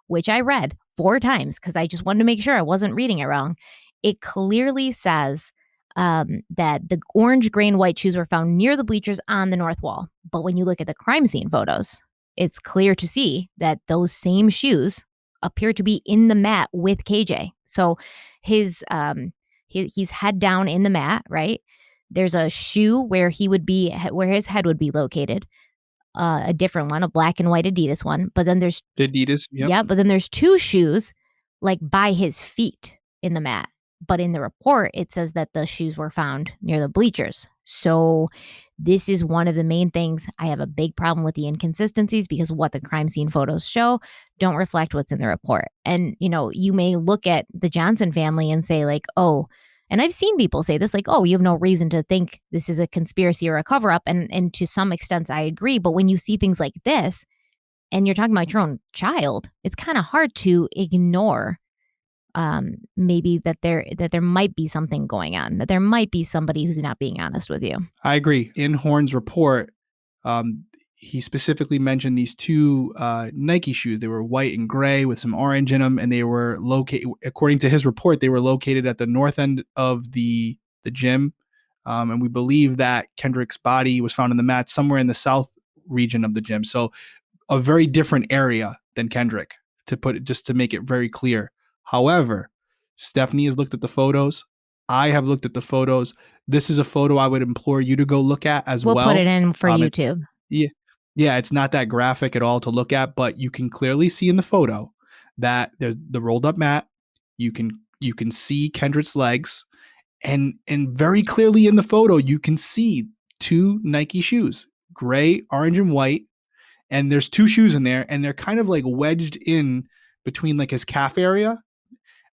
Speaker 1: which I read 4 times because I just wanted to make sure I wasn't reading it wrong, it clearly says that the orange, gray, and white shoes were found near the bleachers on the north wall. But when you look at the crime scene photos, it's clear to see that those same shoes appear to be in the mat with KJ. So he's head down in the mat, right? There's a shoe where where his head would be located. A different one, a black and white Adidas one. But then there's
Speaker 2: Adidas, yep.
Speaker 1: Yeah, but then there's 2 shoes like by his feet in the mat. But in the report, it says that the shoes were found near the bleachers. So this is one of the main things. I have a big problem with the inconsistencies because what the crime scene photos show don't reflect what's in the report. And, you may look at the Johnson family and say, like, oh, and I've seen people say this, like, oh, you have no reason to think this is a conspiracy or a cover up. And to some extent, I agree. But when you see things like this and you're talking about your own child, it's kind of hard to ignore maybe that there might be something going on, that there might be somebody who's not being honest with you.
Speaker 2: I agree. In Horn's report, he specifically mentioned these two Nike shoes. They were white and gray with some orange in them, and they were located, according to his report, they were located at the north end of the gym. And we believe that Kendrick's body was found in the mat somewhere in the south region of the gym. So a very different area than Kendrick, to make it very clear. However, Stephanie has looked at the photos. I have looked at the photos. This is a photo I would implore you to go look at as
Speaker 1: We'll
Speaker 2: well.
Speaker 1: put it in for YouTube.
Speaker 2: Yeah, it's not that graphic at all to look at, but you can clearly see in the photo that there's the rolled up mat. You can see Kendrick's legs, and very clearly in the photo you can see two Nike shoes, gray, orange, and white. And there's two shoes in there, and they're kind of like wedged in between like his calf area.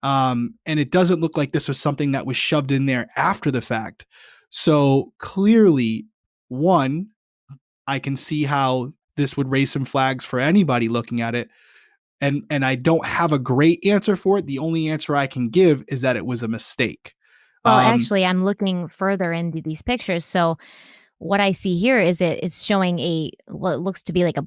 Speaker 2: And it doesn't look like this was something that was shoved in there after the fact. So clearly, one, I can see how this would raise some flags for anybody looking at it. And I don't have a great answer for it. The only answer I can give is that it was a mistake.
Speaker 1: Well, actually, I'm looking further into these pictures. So what I see here is it's showing what looks to be like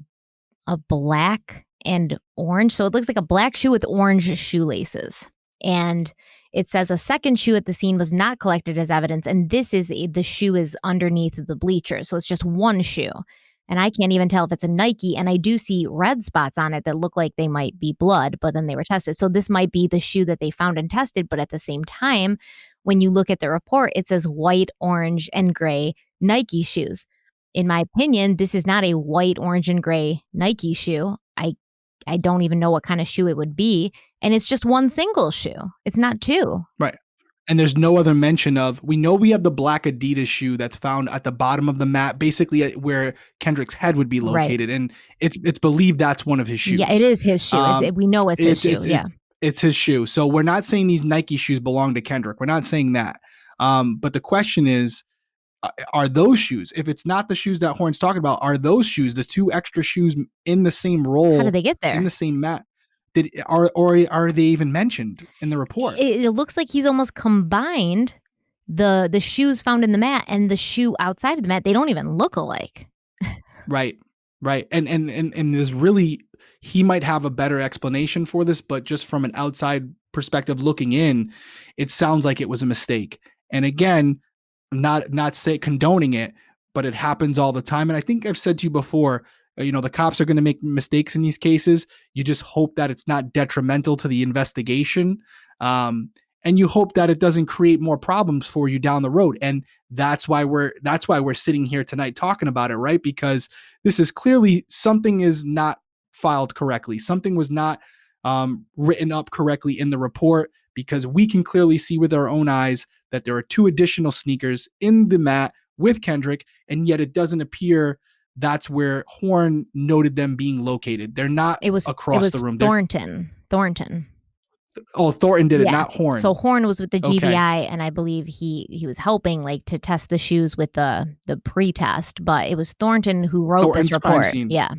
Speaker 1: a black and orange. So it looks like a black shoe with orange shoelaces. And it says a second shoe at the scene was not collected as evidence. And the shoe is underneath the bleachers. So it's just one shoe. And I can't even tell if it's a Nike. And I do see red spots on it that look like they might be blood, but then they were tested. So this might be the shoe that they found and tested. But at the same time, when you look at the report, it says white, orange, and gray Nike shoes. In my opinion, this is not a white, orange, and gray Nike shoe. I don't even know what kind of shoe it would be. And it's just one single shoe. It's not two.
Speaker 2: Right. And there's no other mention of, we know we have the black Adidas shoe that's found at the bottom of the mat, basically where Kendrick's head would be located. Right. And it's believed that's one of his shoes.
Speaker 1: Yeah, it is his shoe. We know it's his shoe.
Speaker 2: It's his shoe. So we're not saying these Nike shoes belong to Kendrick. We're not saying that. But the question is, are those shoes, if it's not the shoes that Horn's talking about, are those shoes, the two extra shoes in the same roll?
Speaker 1: How did they get there?
Speaker 2: In the same mat? Are they even mentioned in the report?
Speaker 1: It looks like he's almost combined the shoes found in the mat and the shoe outside of the mat. They don't even look alike.
Speaker 2: Right. And there's really, he might have a better explanation for this, but just from an outside perspective looking in, it sounds like it was a mistake. And again, not say condoning it, but it happens all the time. And I think I've said to you before, the cops are going to make mistakes in these cases. You just hope that it's not detrimental to the investigation. And you hope that it doesn't create more problems for you down the road. And that's why we're sitting here tonight talking about it, right? Because this is clearly something is not filed correctly. Something was not written up correctly in the report, because we can clearly see with our own eyes that there are two additional sneakers in the mat with Kendrick, and yet it doesn't appear that's where Horn noted them being located. They're not across the room.
Speaker 1: Thornton.
Speaker 2: Oh, Thornton did it, not Horn.
Speaker 1: So Horn was with the GBI, and I believe he was helping to test the shoes with the pre-test, but it was Thornton who wrote this report. Yeah.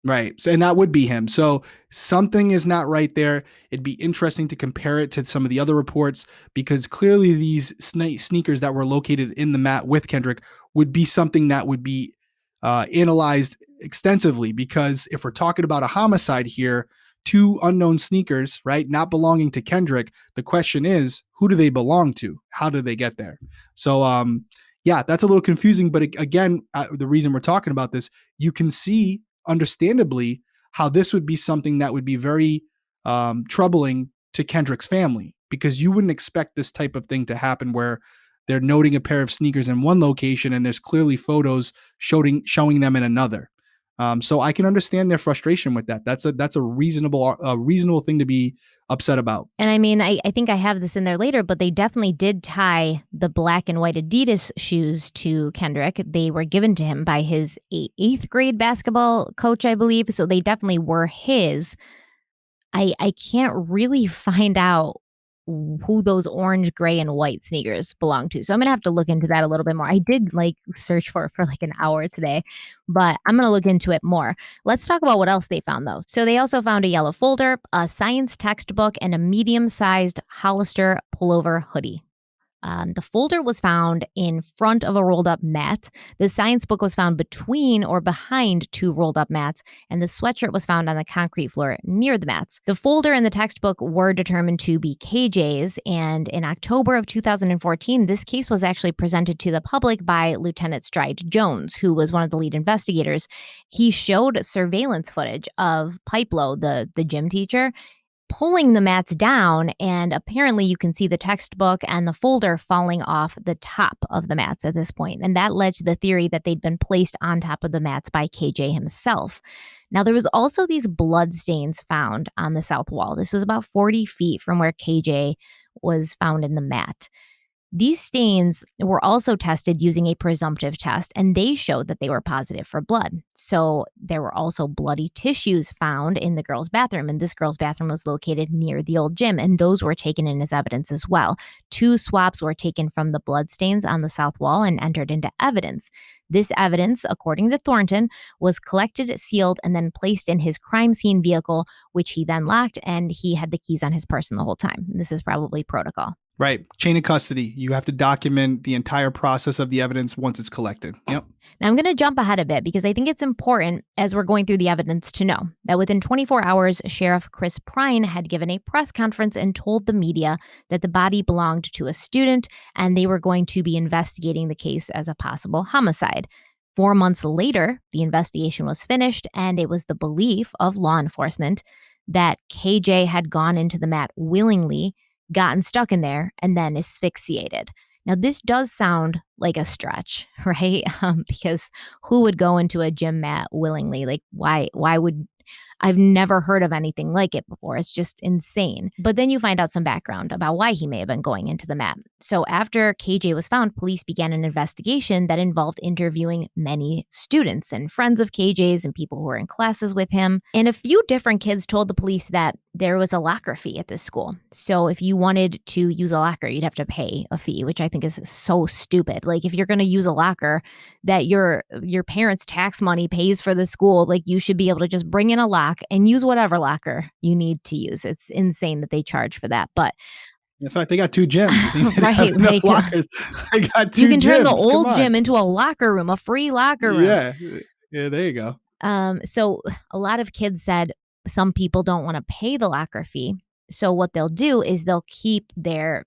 Speaker 2: Right. So, and that would be him. So something is not right there. It'd be interesting to compare it to some of the other reports, because clearly these sneakers that were located in the mat with Kendrick would be something that would be analyzed extensively, because if we're talking about a homicide here, two unknown sneakers, right, not belonging to Kendrick, the question is, who do they belong to? How did they get there? So, yeah, that's a little confusing. But again, the reason we're talking about this, you can see understandably how this would be something that would be very troubling to Kendrick's family, because you wouldn't expect this type of thing to happen where they're noting a pair of sneakers in one location and there's clearly photos showing them in another. So I can understand their frustration with that. That's a reasonable thing to be upset about.
Speaker 1: And I mean, I think I have this in there later, but they definitely did tie the black and white Adidas shoes to Kendrick. They were given to him by his eighth grade basketball coach, I believe. So they definitely were his. I can't really find out who those orange, gray, and white sneakers belong to. So I'm gonna have to look into that a little bit more. I did like search for it for like an hour today, but I'm gonna look into it more. Let's talk about what else they found though. So they also found a yellow folder, a science textbook, and a medium-sized Hollister pullover hoodie. The folder was found in front of a rolled up mat. The science book was found between or behind two rolled up mats, and the sweatshirt was found on the concrete floor near the mats. The folder and the textbook were determined to be KJ's, and in October of 2014, this case was actually presented to the public by Lieutenant Stride Jones, who was one of the lead investigators. He showed surveillance footage of Pipelo, the gym teacher, pulling the mats down, and apparently you can see the textbook and the folder falling off the top of the mats at this point. And that led to the theory that they'd been placed on top of the mats by KJ himself. Now, there was also these blood stains found on the south wall. This was about 40 feet from where KJ was found in the mat. These stains were also tested using a presumptive test, and they showed that they were positive for blood. So there were also bloody tissues found in the girls' bathroom, and this girls' bathroom was located near the old gym, and those were taken in as evidence as well. 2 swabs were taken from the blood stains on the south wall and entered into evidence. This evidence, according to Thornton, was collected, sealed, and then placed in his crime scene vehicle, which he then locked, and he had the keys on his person the whole time. This is probably protocol.
Speaker 2: Right. Chain of custody. You have to document the entire process of the evidence once it's collected. Yep.
Speaker 1: Now, I'm going to jump ahead a bit because I think it's important as we're going through the evidence to know that within 24 hours, Sheriff Chris Prine had given a press conference and told the media that the body belonged to a student and they were going to be investigating the case as a possible homicide. 4 months later, the investigation was finished, and it was the belief of law enforcement that KJ had gone into the mat willingly, gotten stuck in there, and then asphyxiated. Now, this does sound like a stretch, right? Because who would go into a gym mat willingly? Like, why would I've never heard of anything like it before. It's just insane. But then you find out some background about why he may have been going into the mat. So after KJ was found, police began an investigation that involved interviewing many students and friends of KJ's and people who were in classes with him. And a few different kids told the police that there was a locker fee at this school. So if you wanted to use a locker, you'd have to pay a fee, which I think is so stupid. Like, if you're going to use a locker that your parents' tax money pays for the school, like, you should be able to just bring in a lock and use whatever locker you need to use. It's insane that they charge for that. But
Speaker 2: in fact, they got 2 gyms. They
Speaker 1: right,
Speaker 2: have enough
Speaker 1: like,
Speaker 2: lockers. They got 2
Speaker 1: you can turn the
Speaker 2: gyms.
Speaker 1: old gym into a locker room, a free locker room.
Speaker 2: Yeah, there you go.
Speaker 1: So a lot of kids said some people don't want to pay the locker fee. So what they'll do is they'll keep their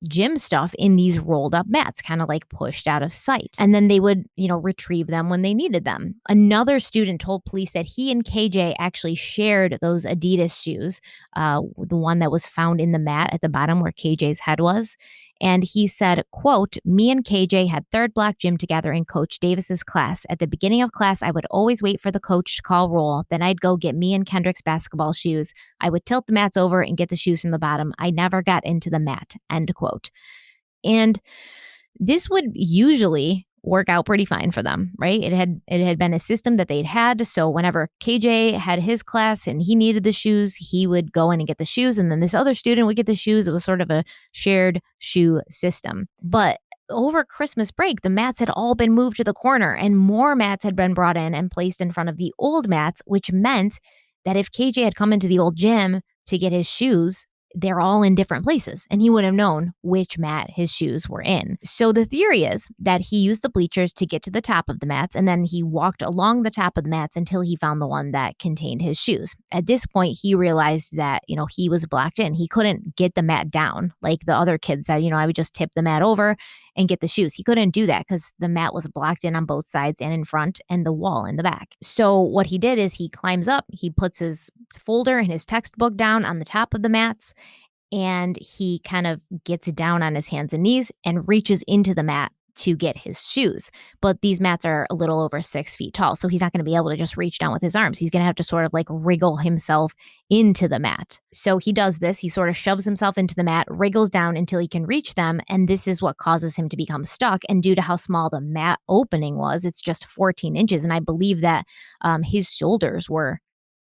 Speaker 1: gym stuff in these rolled up mats, kind of like pushed out of sight. And then they would, retrieve them when they needed them. Another student told police that he and KJ actually shared those Adidas shoes, the one that was found in the mat at the bottom where KJ's head was. And he said, quote, "Me and KJ had third block gym together in Coach Davis's class. At the beginning of class, I would always wait for the coach to call roll. Then I'd go get me and Kendrick's basketball shoes. I would tilt the mats over and get the shoes from the bottom. I never got into the mat," end quote. And this would usually work out pretty fine for them, right? It had been a system that they'd had. So whenever KJ had his class and he needed the shoes, he would go in and get the shoes. And then this other student would get the shoes. It was sort of a shared shoe system. But over Christmas break, the mats had all been moved to the corner and more mats had been brought in and placed in front of the old mats, which meant that if KJ had come into the old gym to get his shoes, they're all in different places, and he would have known which mat his shoes were in. So the theory is that he used the bleachers to get to the top of the mats, and then he walked along the top of the mats until he found the one that contained his shoes. At this point, he realized that, he was blocked in. He couldn't get the mat down like the other kids said, I would just tip the mat over and get the shoes. He couldn't do that because the mat was blocked in on both sides and in front and the wall in the back. So what he did is he climbs up, he puts his folder and his textbook down on the top of the mats, and he kind of gets down on his hands and knees and reaches into the mat to get his shoes. But these mats are a little over 6 feet tall, so he's not going to be able to just reach down with his arms. He's going to have to sort of like wriggle himself into the mat. So he does this. He sort of shoves himself into the mat, wriggles down until he can reach them, and this is what causes him to become stuck. And due to how small the mat opening was, it's just 14 inches. And I believe that his shoulders were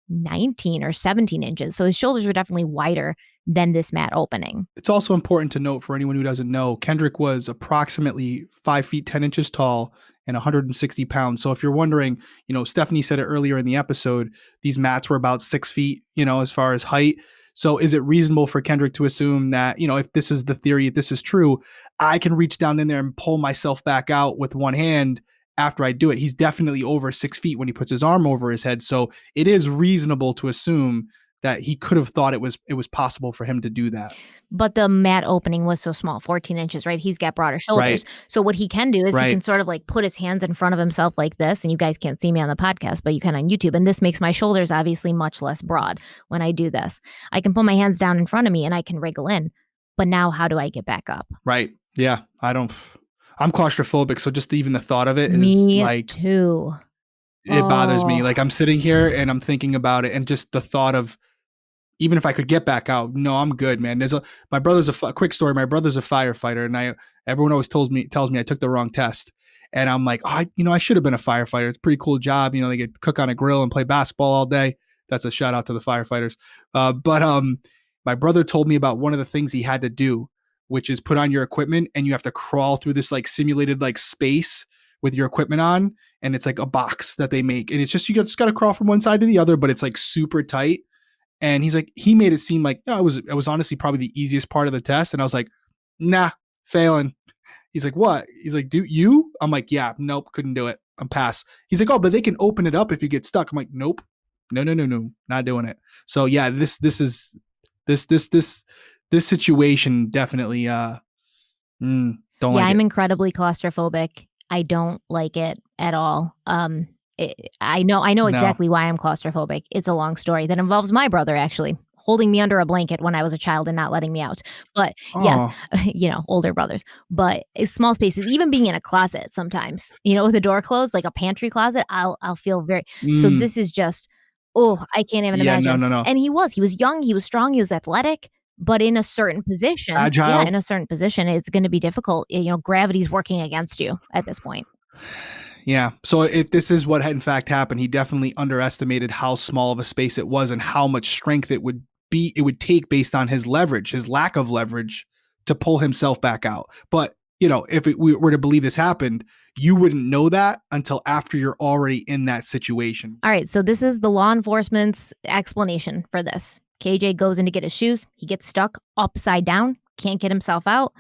Speaker 1: 19 or 17 inches. So his shoulders were definitely wider than this mat opening.
Speaker 2: It's also important to note for anyone who doesn't know, Kendrick was approximately 5 feet 10 inches tall and 160 pounds. So if you're wondering, Stephanie said it earlier in the episode, these mats were about 6 feet, as far as height. So is it reasonable for Kendrick to assume that, if this is the theory, if this is true, I can reach down in there and pull myself back out with one hand after I do it? He's definitely over 6 feet when he puts his arm over his head. So it is reasonable to assume that he could have thought it was possible for him to do that.
Speaker 1: But the mat opening was so small, 14 inches, right? He's got broader shoulders.
Speaker 2: Right.
Speaker 1: So what he can do is he
Speaker 2: Right.
Speaker 1: can sort of like put his hands in front of himself like this. And you guys can't see me on the podcast, but you can on YouTube. And this makes my shoulders obviously much less broad when I do this. I can put my hands down in front of me and I can wriggle in. But now how do I get back up?
Speaker 2: Right. Yeah. I'm claustrophobic. So just even the thought of it is
Speaker 1: Me
Speaker 2: like,
Speaker 1: too.
Speaker 2: it bothers me.
Speaker 1: Oh.
Speaker 2: Like I'm sitting here and I'm thinking about it, and just the thought of, even if I could get back out, no, I'm good, man. My brother's quick story. My brother's a firefighter, and everyone always tells me I took the wrong test, and I'm like, I should have been a firefighter. It's a pretty cool job. They get to cook on a grill and play basketball all day. That's a shout out to the firefighters. But my brother told me about one of the things he had to do, which is put on your equipment, and you have to crawl through this like simulated like space with your equipment on, and it's like a box that they make, and it's just you just got to crawl from one side to the other, but it's like super tight. And he's like, he made it seem like, it was honestly probably the easiest part of the test. And I was like, nah, failing. He's like, what? He's like, do you? I'm like, yeah, nope, couldn't do it. I'm pass. He's like, oh, but they can open it up if you get stuck. I'm like, nope, no, not doing it. So yeah, this situation definitely, don't like it.
Speaker 1: I'm incredibly claustrophobic. I don't like it at all. I know exactly why I'm claustrophobic. It's a long story that involves my brother actually holding me under a blanket when I was a child and not letting me out. But yes, older brothers. But small spaces, even being in a closet sometimes, with the door closed, like a pantry closet, I'll feel very. So this is just, I can't even imagine.
Speaker 2: No.
Speaker 1: And he was young, he was strong, he was athletic. But in a certain position,
Speaker 2: Agile.
Speaker 1: It's going to be difficult. Gravity's working against you at this point.
Speaker 2: Yeah. So if this is what in fact happened, he definitely underestimated how small of a space it was and how much strength it would take based on his leverage, his lack of leverage to pull himself back out. But, if we were to believe this happened, you wouldn't know that until after you're already in that situation.
Speaker 1: All right. So this is the law enforcement's explanation for this. KJ goes in to get his shoes. He gets stuck upside down, can't get himself out.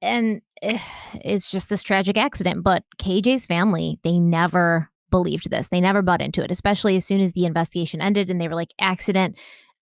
Speaker 1: And it's just this tragic accident. But KJ's family, they never believed this. They never bought into it, especially as soon as the investigation ended and they were like, accident.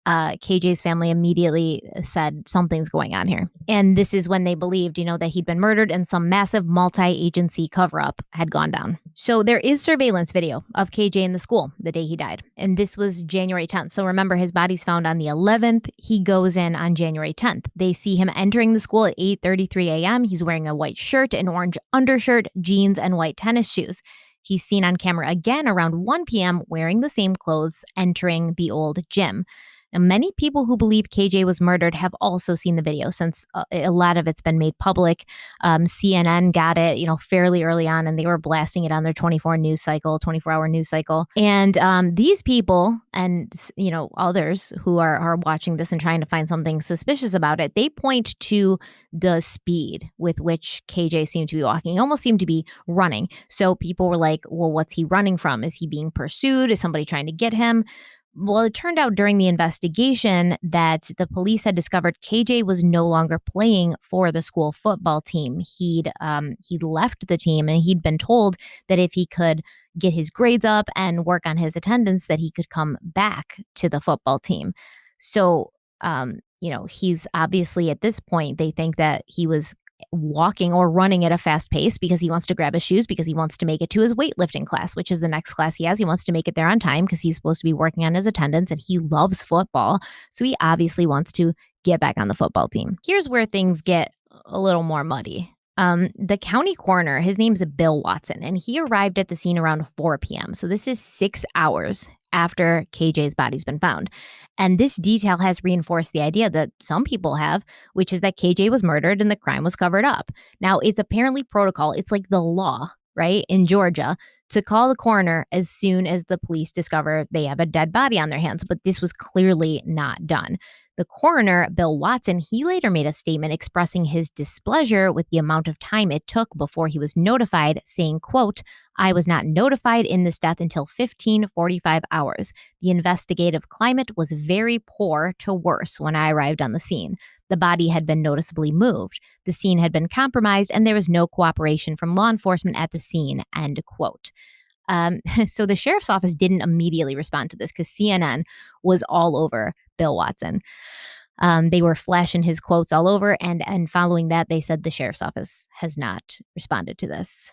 Speaker 1: KJ's family immediately said something's going on here. And this is when they believed, that he'd been murdered and some massive multi-agency cover-up had gone down. So there is surveillance video of KJ in the school the day he died. And this was January 10th. So remember, his body's found on the 11th. He goes in on January 10th. They see him entering the school at 8:33 a.m. He's wearing a white shirt, an orange undershirt, jeans, and white tennis shoes. He's seen on camera again around 1 p.m. wearing the same clothes, entering the old gym. Now, many people who believe KJ was murdered have also seen the video since a lot of it's been made public. CNN got it, fairly early on, and they were blasting it on their 24-hour news cycle. And these people and, others who are watching this and trying to find something suspicious about it, they point to the speed with which KJ seemed to be walking. He almost seemed to be running. So people were like, well, what's he running from? Is he being pursued? Is somebody trying to get him? Well, it turned out during the investigation that the police had discovered KJ was no longer playing for the school football team. He'd left the team, and he'd been told that if he could get his grades up and work on his attendance, that he could come back to the football team. So, he's obviously at this point, they think that he was walking or running at a fast pace because he wants to grab his shoes, because he wants to make it to his weightlifting class, which is the next class he has. He wants to make it there on time because he's supposed to be working on his attendance, and he loves football. So he obviously wants to get back on the football team. Here's where things get a little more muddy. The county coroner, his name's Bill Watson, and he arrived at the scene around 4 p.m. So this is 6 hours after KJ's body's been found. And this detail has reinforced the idea that some people have, which is that KJ was murdered and the crime was covered up. Now, it's apparently protocol. It's like the law, right, in Georgia, to call the coroner as soon as the police discover they have a dead body on their hands. But this was clearly not done. The coroner, Bill Watson, he later made a statement expressing his displeasure with the amount of time it took before he was notified, saying, quote, "I was not notified in this death until 15:45 hours. The investigative climate was very poor to worse when I arrived on the scene. The body had been noticeably moved. The scene had been compromised, and there was no cooperation from law enforcement at the scene," end quote. So the sheriff's office didn't immediately respond to this because CNN was all over Bill Watson. They were flashing his quotes all over, and following that, they said the sheriff's office has not responded to this.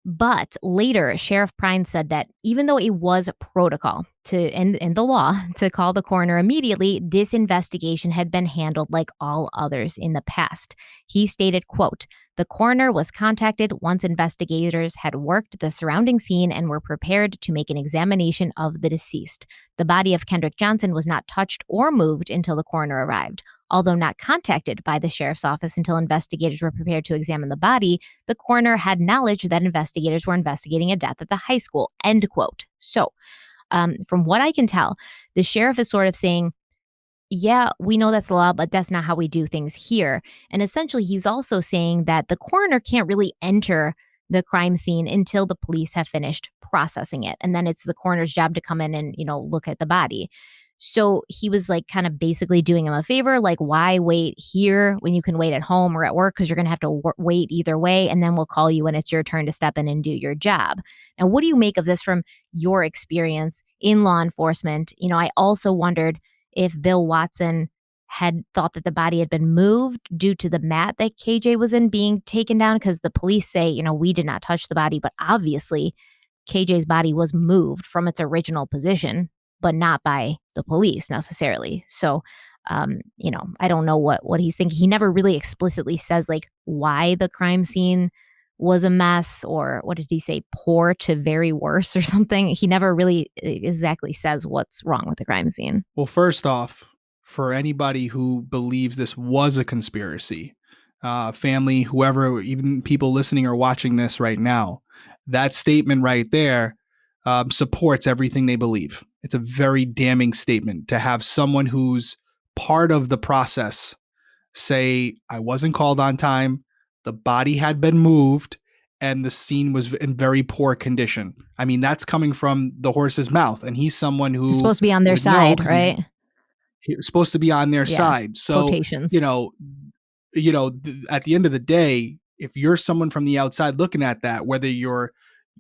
Speaker 1: But later, Sheriff Prine said that even though it was protocol in the law to call the coroner immediately, this investigation had been handled like all others in the past. He stated, quote, "The coroner was contacted once investigators had worked the surrounding scene and were prepared to make an examination of the deceased. The body of Kendrick Johnson was not touched or moved until the coroner arrived. Although not contacted by the sheriff's office until investigators were prepared to examine the body, the coroner had knowledge that investigators were investigating a death at the high school," end quote. So, from what I can tell, the sheriff is sort of saying, yeah, we know that's the law, but that's not how we do things here. And essentially, he's also saying that the coroner can't really enter the crime scene until the police have finished processing it. And then it's the coroner's job to come in and, look at the body. So he was like kind of basically doing him a favor, like, why wait here when you can wait at home or at work? Because you're going to have to wait either way. And then we'll call you when it's your turn to step in and do your job. Now, what do you make of this from your experience in law enforcement? I also wondered if Bill Watson had thought that the body had been moved due to the mat that KJ was in being taken down, because the police say, we did not touch the body, but obviously KJ's body was moved from its original position, but not by the police necessarily. So, I don't know what he's thinking. He never really explicitly says like why the crime scene was a mess, or what did he say, poor to very worse or something. He never really exactly says what's wrong with the crime scene.
Speaker 2: Well, first off, for anybody who believes this was a conspiracy, family, whoever, even people listening or watching this right now, that statement right there supports everything they believe. It's a very damning statement to have someone who's part of the process say, I wasn't called on time, the body had been moved, and the scene was in very poor condition. I mean, that's coming from the horse's mouth, and he's someone who
Speaker 1: He's supposed to be on their side, right?
Speaker 2: He's supposed to be on their side. So,
Speaker 1: quotations.
Speaker 2: At the end of the day, if you're someone from the outside looking at that, whether you're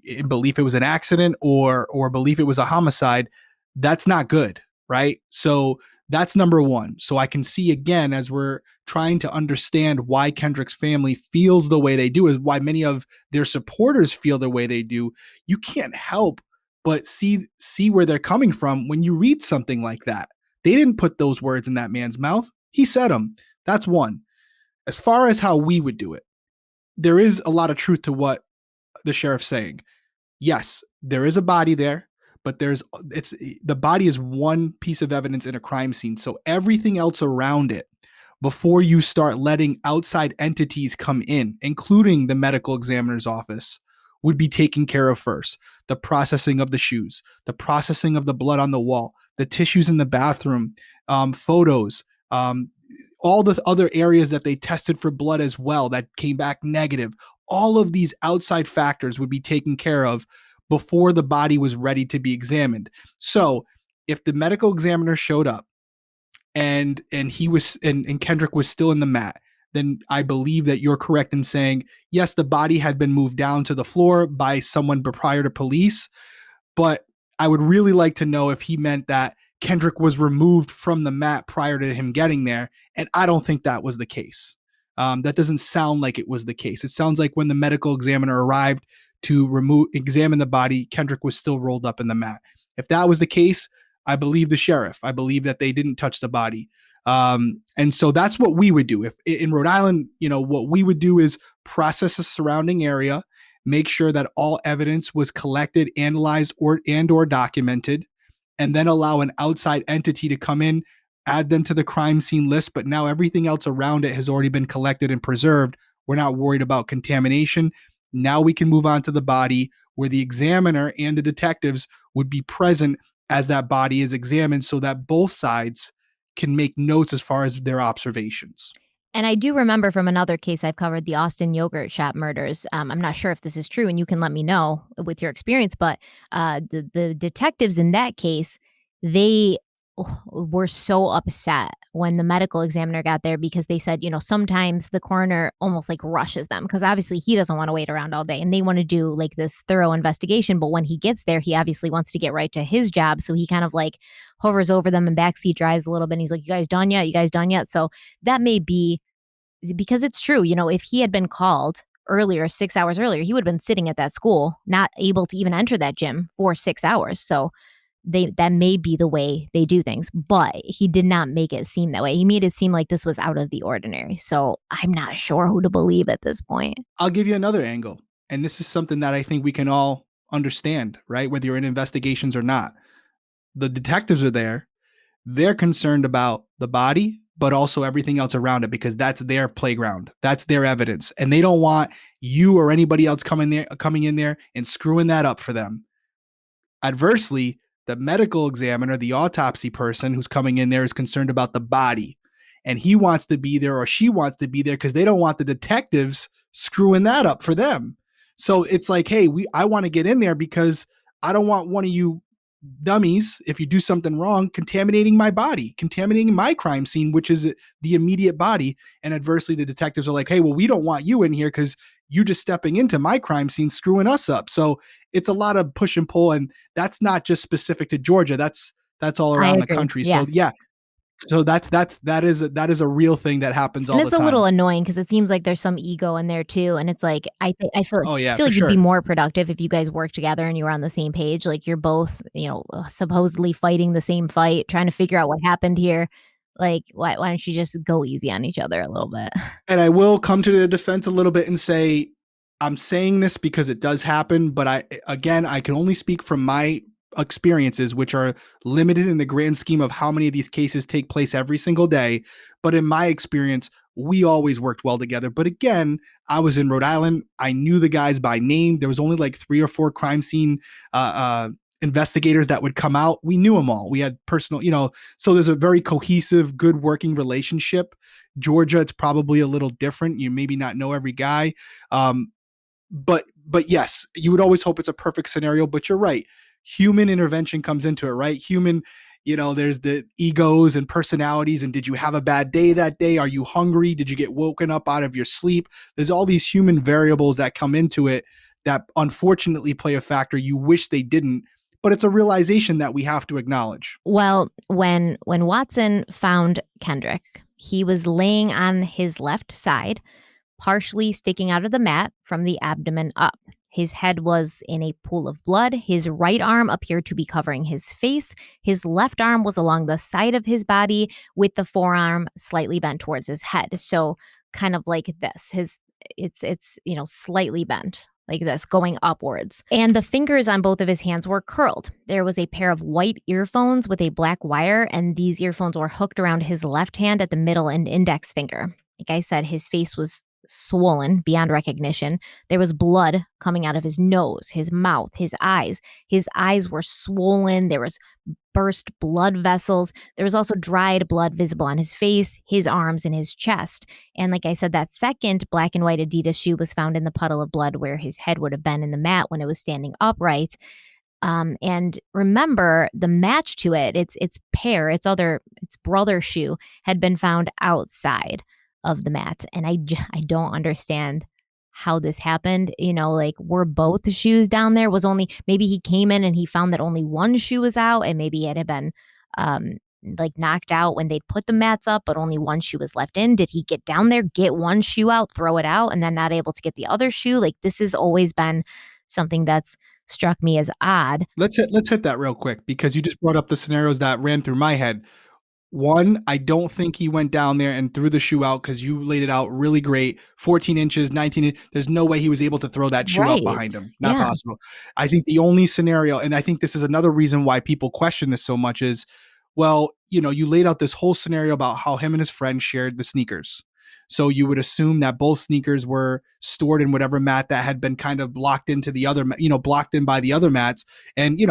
Speaker 2: in belief it was an accident or belief it was a homicide, that's not good, right? So that's number one. So I can see, again, as we're trying to understand why Kendrick's family feels the way they do, is why many of their supporters feel the way they do. You can't help but see where they're coming from when you read something like that. They didn't put those words in that man's mouth. He said them. That's one. As far as how we would do it, there is a lot of truth to what the sheriff's saying. Yes, there is a body there, but the body is one piece of evidence in a crime scene. So everything else around it, before you start letting outside entities come in, including the medical examiner's office, would be taken care of first. The processing of the shoes, the processing of the blood on the wall, the tissues in the bathroom, photos, all the other areas that they tested for blood as well that came back negative. All of these outside factors would be taken care of before the body was ready to be examined. So if the medical examiner showed up and he was and Kendrick was still in the mat, then I believe that you're correct in saying, yes, the body had been moved down to the floor by someone prior to police. But I would really like to know if he meant that Kendrick was removed from the mat prior to him getting there. And I don't think that was the case. That doesn't sound like it was the case. It sounds like when the medical examiner arrived to examine the body, Kendrick was still rolled up in the mat. If that was the case, I believe the sheriff. I believe that they didn't touch the body. And so that's what we would do. If in Rhode Island, what we would do is process the surrounding area, make sure that all evidence was collected, analyzed, or documented, and then allow an outside entity to come in, add them to the crime scene list. But now everything else around it has already been collected and preserved. We're not worried about contamination. Now we can move on to the body, where the examiner and the detectives would be present as that body is examined, so that both sides can make notes as far as their observations.
Speaker 1: And I do remember from another case I've covered, the Austin yogurt shop murders. I'm not sure if this is true, and you can let me know with your experience. But the detectives in that case, they were so upset when the medical examiner got there, because they said, sometimes the coroner almost like rushes them, because obviously he doesn't want to wait around all day, and they want to do like this thorough investigation. But when he gets there, he obviously wants to get right to his job, so he kind of like hovers over them and backseat drives a little bit. And he's like, "You guys done yet? You guys done yet?" So that may be because it's true. If he had been called earlier, 6 hours earlier, he would have been sitting at that school, not able to even enter that gym for 6 hours. So that may be the way they do things, but he did not make it seem that way. He made it seem like this was out of the ordinary. So I'm not sure who to believe at this point.
Speaker 2: I'll give you another angle. And this is something that I think we can all understand, right? Whether you're in investigations or not. The detectives are there. They're concerned about the body, but also everything else around it, because that's their playground. That's their evidence. And they don't want you or anybody else coming in there and screwing that up for them. Adversely, the medical examiner, the autopsy person who's coming in there, is concerned about the body. And he wants to be there, or she wants to be there, because they don't want the detectives screwing that up for them. So it's like, hey, I want to get in there because I don't want one of you dummies, if you do something wrong, contaminating my body, contaminating my crime scene, which is the immediate body. And adversely, the detectives are like, hey, well, we don't want you in here because you just stepping into my crime scene, screwing us up. So it's a lot of push and pull, and that's not just specific to Georgia. That's all
Speaker 1: I
Speaker 2: around the
Speaker 1: agree.
Speaker 2: country.
Speaker 1: Yeah.
Speaker 2: So yeah, so that is a real thing that happens
Speaker 1: And
Speaker 2: all the
Speaker 1: it's a little
Speaker 2: time.
Speaker 1: annoying because it seems like there's some ego in there too. And it's like, I feel
Speaker 2: Oh yeah,
Speaker 1: feel
Speaker 2: for
Speaker 1: like you'd be
Speaker 2: sure.
Speaker 1: more productive if you guys worked together and you were on the same page. Like you're both, supposedly fighting the same fight, trying to figure out what happened here. Like, why don't you just go easy on each other a little bit?
Speaker 2: And I will come to the defense a little bit and say, I'm saying this because it does happen, but I can only speak from my experiences, which are limited in the grand scheme of how many of these cases take place every single day. But in my experience, we always worked well together. But again, I was in Rhode Island. I knew the guys by name. There was only like 3 or 4 crime scene investigators that would come out. We knew them all. We had personal, so there's a very cohesive, good working relationship. Georgia, it's probably a little different. You maybe not know every guy. But yes, you would always hope it's a perfect scenario, but you're right. Human intervention comes into it, right? There's the egos and personalities. And did you have a bad day that day? Are you hungry? Did you get woken up out of your sleep? There's all these human variables that come into it that unfortunately play a factor. You wish they didn't, but it's a realization that we have to acknowledge.
Speaker 1: Well, when Watson found Kendrick, he was laying on his left side, partially sticking out of the mat from the abdomen up. His head was in a pool of blood. His right arm appeared to be covering his face. His left arm was along the side of his body, with the forearm slightly bent towards his head. So kind of like this. It's slightly bent like this, going upwards. And the fingers on both of his hands were curled. There was a pair of white earphones with a black wire, and these earphones were hooked around his left hand at the middle and index finger. Like I said, his face was swollen beyond recognition. There was blood coming out of his nose, his mouth, his eyes. His eyes were swollen. There was burst blood vessels. There was also dried blood visible on his face, his arms, and his chest. And like I said, that second black and white Adidas shoe was found in the puddle of blood where his head would have been in the mat when it was standing upright. And remember, the match to it, its brother shoe had been found outside of the mat. And I don't understand how this happened. Like, were both shoes down there? Was only, maybe he came in and he found that only one shoe was out, and maybe it had been like knocked out when they'd put the mats up, but only one shoe was left in. Did he get down there, get one shoe out, throw it out, and then not able to get the other shoe? Like, this has always been something that's struck me as odd.
Speaker 2: Let's hit that real quick, because you just brought up the scenarios that ran through my head. One, I don't think he went down there and threw the shoe out because you laid it out really great. 14 inches, 19. There's no way he was able to throw that shoe out
Speaker 1: Right.
Speaker 2: behind him. Not
Speaker 1: Yeah.
Speaker 2: possible. I think the only scenario, and I think this is another reason why people question this so much, is well, you laid out this whole scenario about how him and his friend shared the sneakers. So you would assume that both sneakers were stored in whatever mat that had been kind of blocked into the other, blocked in by the other mats. And,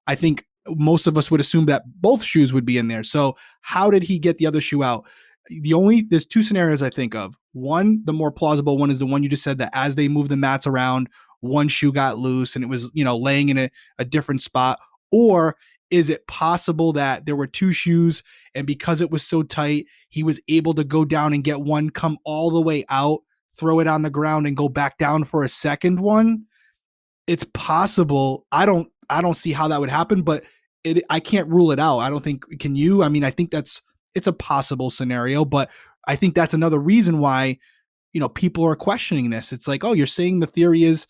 Speaker 2: I think most of us would assume that both shoes would be in there. So how did he get the other shoe out? There's two scenarios I think of. One, the more plausible one is the one you just said, that as they moved the mats around, one shoe got loose and it was, laying in a different spot. Or is it possible that there were two shoes and because it was so tight, he was able to go down and get one, come all the way out, throw it on the ground and go back down for a second one? It's possible. I don't see how that would happen, but I can't rule it out. I don't think, can you? I mean, I think it's a possible scenario, but I think that's another reason why people are questioning this. It's like, oh, you're saying the theory is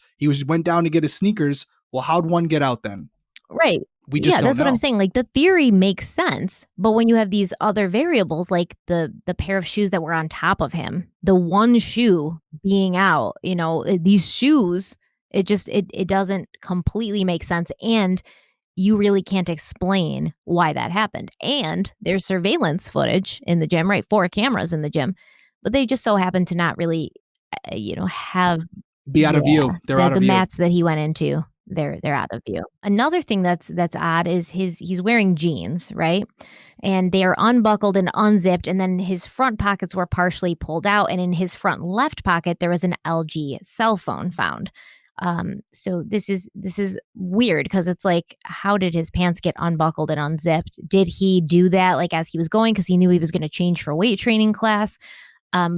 Speaker 2: went down to get his sneakers. Well, how'd one get out then?
Speaker 1: Right.
Speaker 2: We just
Speaker 1: Yeah,
Speaker 2: don't
Speaker 1: that's what I'm
Speaker 2: know.
Speaker 1: saying. Like the theory makes sense, but when you have these other variables, like the pair of shoes that were on top of him, the one shoe being out, these shoes, it doesn't completely make sense, and you really can't explain why that happened. And there's surveillance footage in the gym, right? 4 cameras in the gym, but they just so happen to not really, have
Speaker 2: Be out of
Speaker 1: yeah,
Speaker 2: view. They're out of
Speaker 1: the
Speaker 2: view.
Speaker 1: mats that he went into, they're out of view. Another thing that's odd is he's wearing jeans, right? And they are unbuckled and unzipped, and then his front pockets were partially pulled out, and in his front left pocket, there was an LG cell phone found. So this is weird because it's like, how did his pants get unbuckled and unzipped? Did he do that, like, as he was going because he knew he was gonna change for weight training class?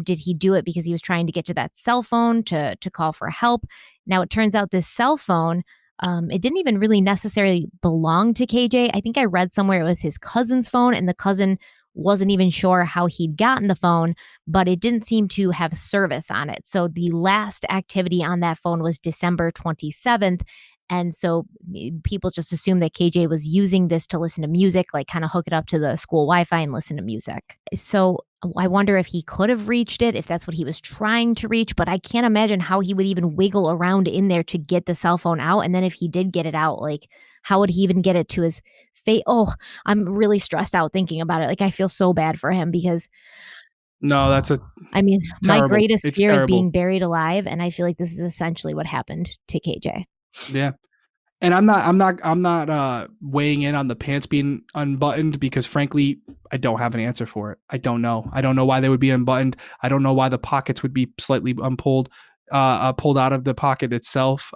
Speaker 1: Did he do it because he was trying to get to that cell phone to call for help? Now it turns out this cell phone, it didn't even really necessarily belong to KJ. I think I read somewhere it was his cousin's phone, and the cousin wasn't even sure how he'd gotten the phone, but it didn't seem to have service on it. So the last activity on that phone was December 27th. And so people just assume that KJ was using this to listen to music, like kind of hook it up to the school Wi Fi and listen to music. So I wonder if he could have reached it, if that's what he was trying to reach, but I can't imagine how he would even wiggle around in there to get the cell phone out. And then if he did get it out, like, how would he even get it to his face? Oh, I'm really stressed out thinking about it. Like, I feel so bad for him because,
Speaker 2: No, that's a
Speaker 1: I mean, my
Speaker 2: terrible.
Speaker 1: greatest
Speaker 2: It's
Speaker 1: fear is
Speaker 2: terrible.
Speaker 1: being buried alive. And I feel like this is essentially what happened to KJ.
Speaker 2: Yeah. And I'm not weighing in on the pants being unbuttoned because frankly, I don't have an answer for it. I don't know. I don't know why they would be unbuttoned. I don't know why the pockets would be slightly pulled out of the pocket itself.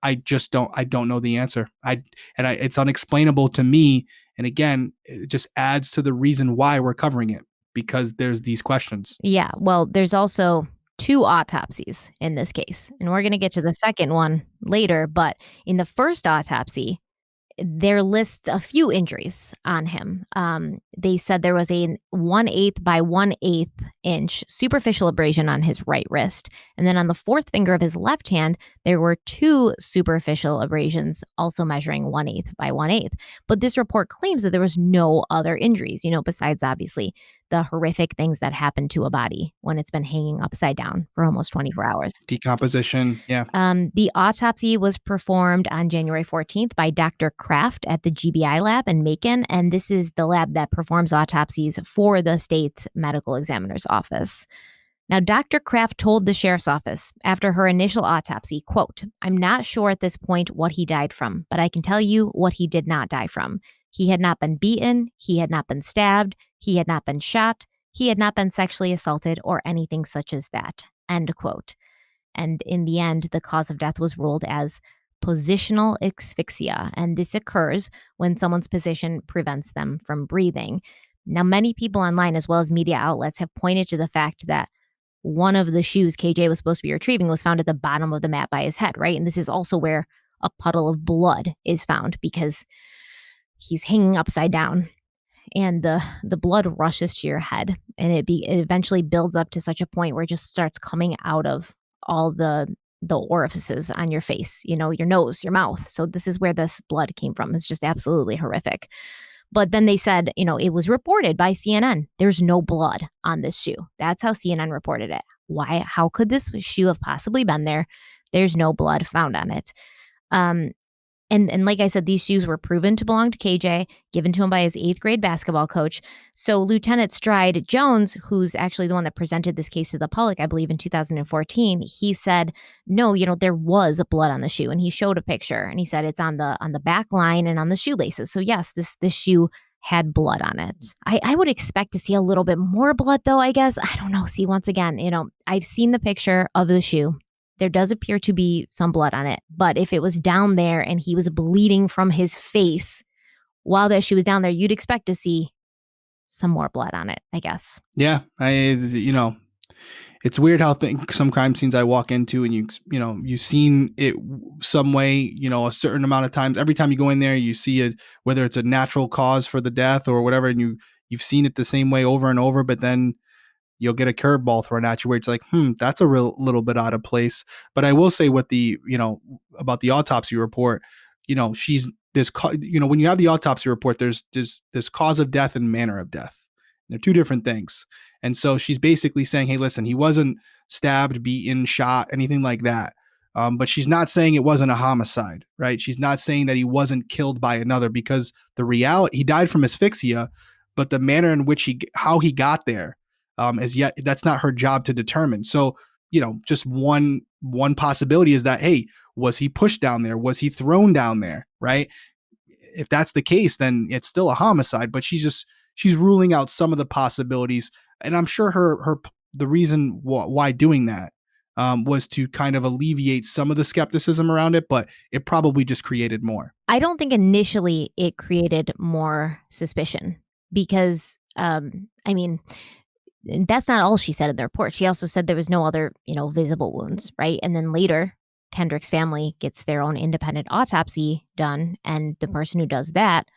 Speaker 2: I just don't know the answer. It's unexplainable to me. And again, it just adds to the reason why we're covering it, because there's these questions.
Speaker 1: Yeah. Well, there's also 2 autopsies in this case, and we're going to get to the second one later. But in the first autopsy, there lists a few injuries on him. They said there was a 1/8 by 1/8 inch superficial abrasion on his right wrist. And then on the fourth finger of his left hand, there were 2 superficial abrasions, also measuring 1/8 by 1/8. But this report claims that there was no other injuries, besides obviously the horrific things that happen to a body when it's been hanging upside down for almost 24 hours.
Speaker 2: Decomposition. Yeah.
Speaker 1: The autopsy was performed on January 14th by Dr. Kraft at the GBI lab in Macon, and this is the lab that performs autopsies for the state's medical examiner's office. Now, Dr. Kraft told the sheriff's office after her initial autopsy, quote, "I'm not sure at this point what he died from, but I can tell you what he did not die from. He had not been beaten, he had not been stabbed, he had not been shot, he had not been sexually assaulted or anything such as that." End quote. And in the end, the cause of death was ruled as positional asphyxia. And this occurs when someone's position prevents them from breathing. Now, many people online, as well as media outlets, have pointed to the fact that one of the shoes KJ was supposed to be retrieving was found at the bottom of the mat by his head, right? And this is also where a puddle of blood is found because he's hanging upside down and the blood rushes to your head, and it eventually builds up to such a point where it just starts coming out of all the orifices on your face, your nose, your mouth. So this is where this blood came from. It's just absolutely horrific. But then they said, it was reported by CNN. There's no blood on this shoe. That's how CNN reported it. Why? How could this shoe have possibly been there? There's no blood found on it. Um, and like I said, these shoes were proven to belong to KJ, given to him by his 8th-grade basketball coach. So Lieutenant Stride Jones, who's actually the one that presented this case to the public, I believe in 2014, he said, no, there was blood on the shoe, and he showed a picture, and he said it's on the back line and on the shoelaces. So yes, this shoe had blood on it. I would expect to see a little bit more blood, though, I guess. I don't know. See, once again, I've seen the picture of the shoe. There does appear to be some blood on it. But if it was down there and he was bleeding from his face while that shoe was down there, you'd expect to see some more blood on it, I guess.
Speaker 2: Yeah. It's weird how some crime scenes I walk into and you've seen it some way, a certain amount of times. Every time you go in there, you see it, whether it's a natural cause for the death or whatever, and you've seen it the same way over and over, but then you'll get a curveball thrown at you where it's like, that's a little bit out of place. But I will say about the autopsy report, she's this, when you have the autopsy report, there's this cause of death and manner of death. They're two different things. And so she's basically saying, hey, listen, he wasn't stabbed, beaten, shot, anything like that. But she's not saying it wasn't a homicide, right? She's not saying that he wasn't killed by another, because the reality, he died from asphyxia, but the manner in which how he got there, as yet, that's not her job to determine. So, just one possibility is that, hey, was he pushed down there? Was he thrown down there? Right? If that's the case, then it's still a homicide. But she's ruling out some of the possibilities, and I'm sure the reason why doing that was to kind of alleviate some of the skepticism around it, but it probably just created more.
Speaker 1: I don't think initially it created more suspicion because, that's not all she said in the report. She also said there was no other, visible wounds, right? And then later, Kendrick's family gets their own independent autopsy done, and the person who does that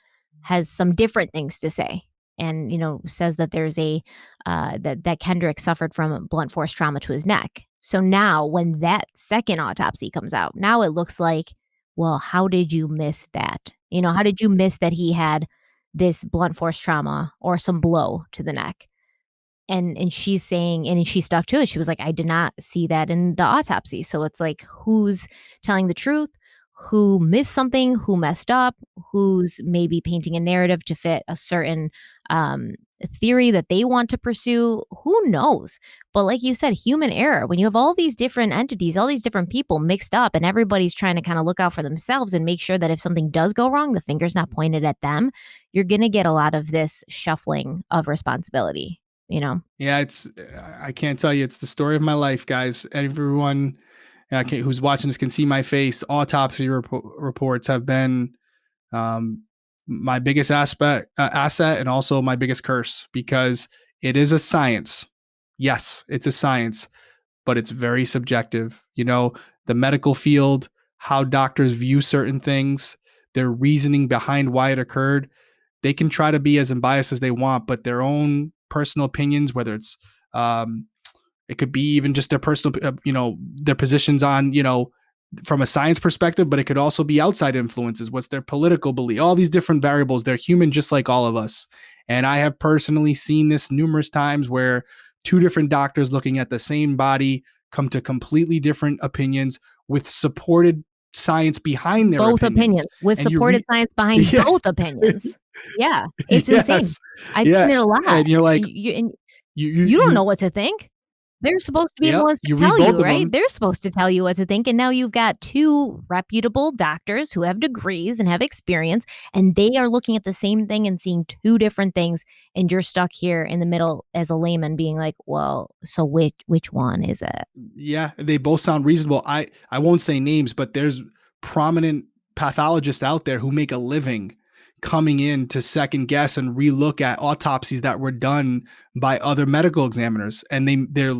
Speaker 1: has some different things to say, and says that there's that Kendrick suffered from blunt force trauma to his neck. So now, when that second autopsy comes out, now it looks like, well, how did you miss that? How did you miss that he had this blunt force trauma or some blow to the neck? And she's saying, and she stuck to it. She was like, I did not see that in the autopsy. So it's like, who's telling the truth? Who missed something? Who messed up? Who's maybe painting a narrative to fit a certain theory that they want to pursue? Who knows? But like you said, human error. When you have all these different entities, all these different people mixed up, and everybody's trying to kind of look out for themselves and make sure that if something does go wrong, the finger's not pointed at them, you're going to get a lot of this shuffling of responsibility.
Speaker 2: Yeah, I can't tell you, it's the story of my life, guys. Everyone who's watching this can see my face. Autopsy reports have been my biggest asset, and also my biggest curse, because it is a science. Yes, it's a science, but it's very subjective. The medical field, how doctors view certain things, their reasoning behind why it occurred, they can try to be as unbiased as they want, but their own personal opinions, whether it's it could be even just their personal, their positions on, from a science perspective, but it could also be outside influences. What's their political belief? All these different variables. They're human, just like all of us. And I have personally seen this numerous times where two different doctors looking at the same body come to completely different opinions with supported science behind their
Speaker 1: both opinions with supported science behind both opinions. Yeah, it's insane. I've seen it a lot.
Speaker 2: And you're like,
Speaker 1: you don't know what to think. They're supposed to be the ones to tell you, right? They're supposed to tell you what to think. And now you've got two reputable doctors who have degrees and have experience, and they are looking at the same thing and seeing two different things. And you're stuck here in the middle as a layman being like, well, so which one is it?
Speaker 2: Yeah, they both sound reasonable. I won't say names, but there's prominent pathologists out there who make a living coming in to second guess and relook at autopsies that were done by other medical examiners. And they're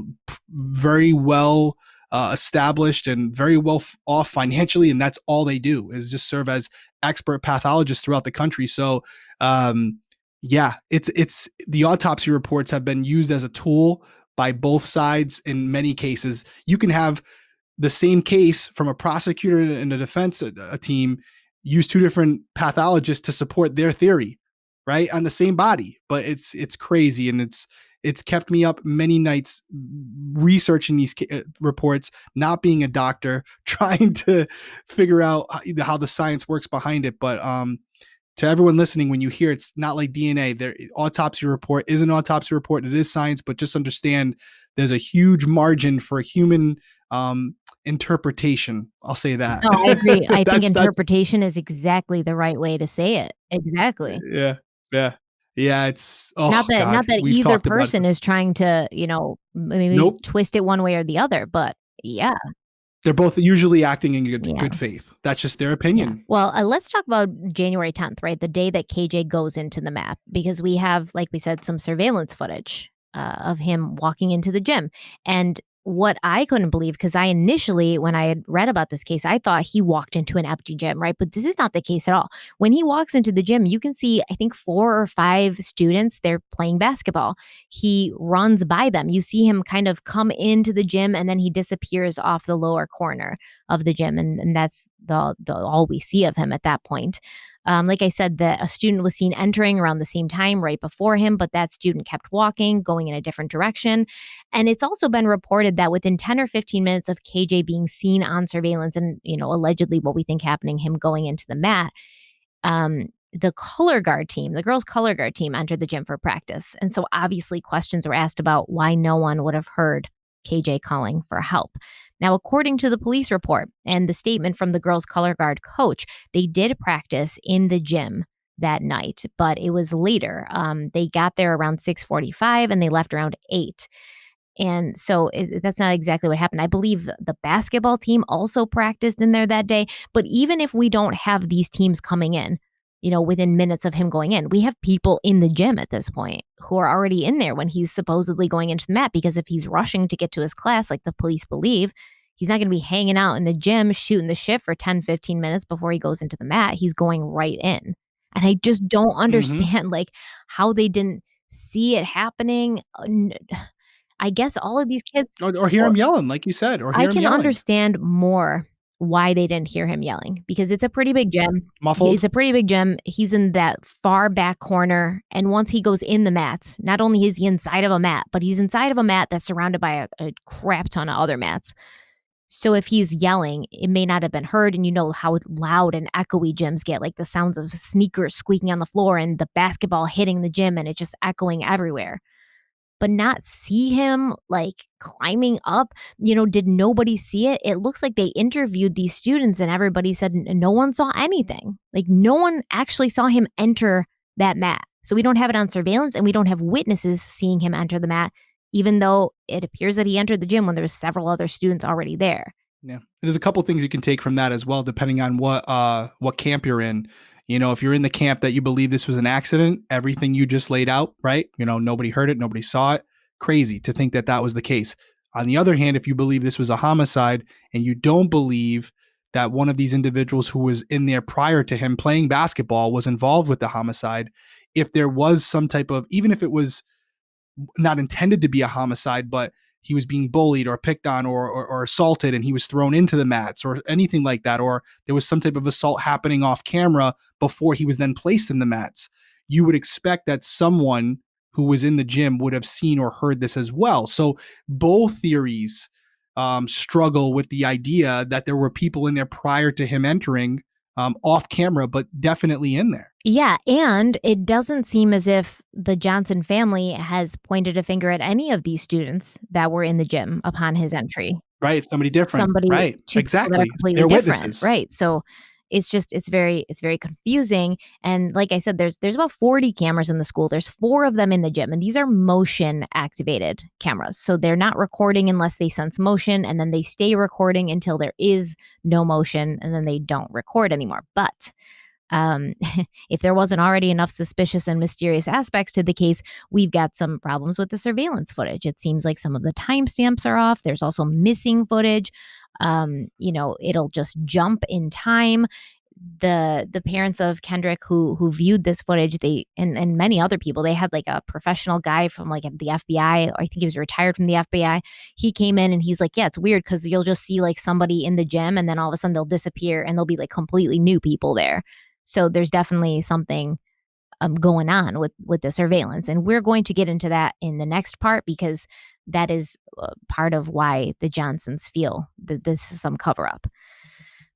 Speaker 2: very well established and very well off financially. And that's all they do, is just serve as expert pathologists throughout the country. So it's the autopsy reports have been used as a tool by both sides in many cases. You can have the same case from a prosecutor and a defense team use two different pathologists to support their theory. right? On the same body. But it's crazy, and it's kept me up many nights researching these reports, not being a doctor, trying to figure out how the science works behind it. But to everyone listening, when you hear it's not like DNA, their autopsy report is an autopsy report. It is science, but just understand there's a huge margin for human interpretation. I'll say that.
Speaker 1: No, I agree. I think
Speaker 2: That's
Speaker 1: interpretation is exactly the right way to say it. Exactly.
Speaker 2: yeah, yeah, yeah. It's
Speaker 1: Not
Speaker 2: oh
Speaker 1: that
Speaker 2: god,
Speaker 1: not that
Speaker 2: we've
Speaker 1: either
Speaker 2: talked about it.
Speaker 1: person is trying to, maybe
Speaker 2: Nope,
Speaker 1: twist it one way or the other, but yeah,
Speaker 2: they're both usually acting in
Speaker 1: yeah.
Speaker 2: good faith. That's just their
Speaker 1: Yeah.
Speaker 2: opinion.
Speaker 1: Well, let's talk about January 10th, right? The day that KJ goes into the map, because we have, like we said, some surveillance footage of him walking into the gym. And what I couldn't believe, because I initially, when I had read about this case, I thought he walked into an empty gym, right? But this is not the case at all. When he walks into the gym, you can see, I think, 4 or 5 students, they're playing basketball. He runs by them. You see him kind of come into the gym and then he disappears off the lower corner of the gym, and that's the all we see of him at that point. Like I said, that a student was seen entering around the same time right before him, but that student kept walking, going in a different direction. And it's also been reported that within 10 or 15 minutes of KJ being seen on surveillance and, allegedly what we think happening, him going into the mat, the color guard team, the girls' color guard team entered the gym for practice. And so obviously questions were asked about why no one would have heard KJ calling for help. Now, according to the police report and the statement from the girls' color guard coach, they did practice in the gym that night, but it was later. They got there around 6:45 and they left around 8. And so that's not exactly what happened. I believe the basketball team also practiced in there that day. But even if we don't have these teams coming in, within minutes of him going in, we have people in the gym at this point who are already in there when he's supposedly going into the mat. Because if he's rushing to get to his class, like the police believe, he's not going to be hanging out in the gym shooting the shit for 10, 15 minutes before he goes into the mat. He's going right in. And I just don't
Speaker 2: Hmm.
Speaker 1: understand like how they didn't see it happening. I guess all of these kids,
Speaker 2: Or hear
Speaker 1: well,
Speaker 2: him yelling, like you said, or
Speaker 1: I
Speaker 2: hear him
Speaker 1: can
Speaker 2: yelling,
Speaker 1: understand more why they didn't hear him yelling because it's a pretty big gym. It's
Speaker 2: muffled.
Speaker 1: a pretty big gym. He's in that far back corner. And once he goes in the mats, not only is he inside of a mat, but he's inside of a mat that's surrounded by a crap ton of other mats. So if he's yelling, it may not have been heard. And you know how loud and echoey gyms get, like the sounds of sneakers squeaking on the floor and the basketball hitting the gym and it just echoing everywhere, but not see him like climbing up. Did nobody see it? It looks like they interviewed these students and everybody said no one saw anything. Like no one actually saw him enter that mat. So we don't have it on surveillance and we don't have witnesses seeing him enter the mat, even though it appears that he entered the gym when there was several other students already there.
Speaker 2: Yeah. There's a couple things you can take from that as well, depending on what camp you're in. If you're in the camp that you believe this was an accident, everything you just laid out, right? Nobody heard it, nobody saw it. Crazy to think that that was the case. On the other hand, if you believe this was a homicide and you don't believe that one of these individuals who was in there prior to him playing basketball was involved with the homicide, if there was some type of, even if it was not intended to be a homicide, but he was being bullied or picked on or assaulted and he was thrown into the mats or anything like that, or there was some type of assault happening off camera before he was then placed in the mats, you would expect that someone who was in the gym would have seen or heard this as well. So both theories struggle with the idea that there were people in there prior to him entering off camera, but definitely in there.
Speaker 1: Yeah, and it doesn't seem as if the Johnson family has pointed a finger at any of these students that were in the gym upon his entry.
Speaker 2: Right. It's somebody different.
Speaker 1: Somebody
Speaker 2: Right.
Speaker 1: 2 people that are
Speaker 2: Exactly.
Speaker 1: completely
Speaker 2: They're
Speaker 1: different,
Speaker 2: witnesses.
Speaker 1: right? So, it's very confusing, and like I said, there's about 40 cameras in the school. There's 4 of them in the gym, and these are motion activated cameras. So they're not recording unless they sense motion, and then they stay recording until there is no motion, and then they don't record anymore. But um, if there wasn't already enough suspicious and mysterious aspects to the case, we've got some problems with the surveillance footage. It seems like some of the timestamps are off. There's also missing footage. It'll just jump in time. The parents of Kendrick who viewed this footage, they and many other people, they had like a professional guy from like the FBI. I think he was retired from the FBI. He came in and he's like, yeah, it's weird because you'll just see like somebody in the gym and then all of a sudden they'll disappear and there'll be like completely new people there. So there's definitely something going on with the surveillance. And we're going to get into that in the next part, because that is part of why the Johnsons feel that this is some cover up.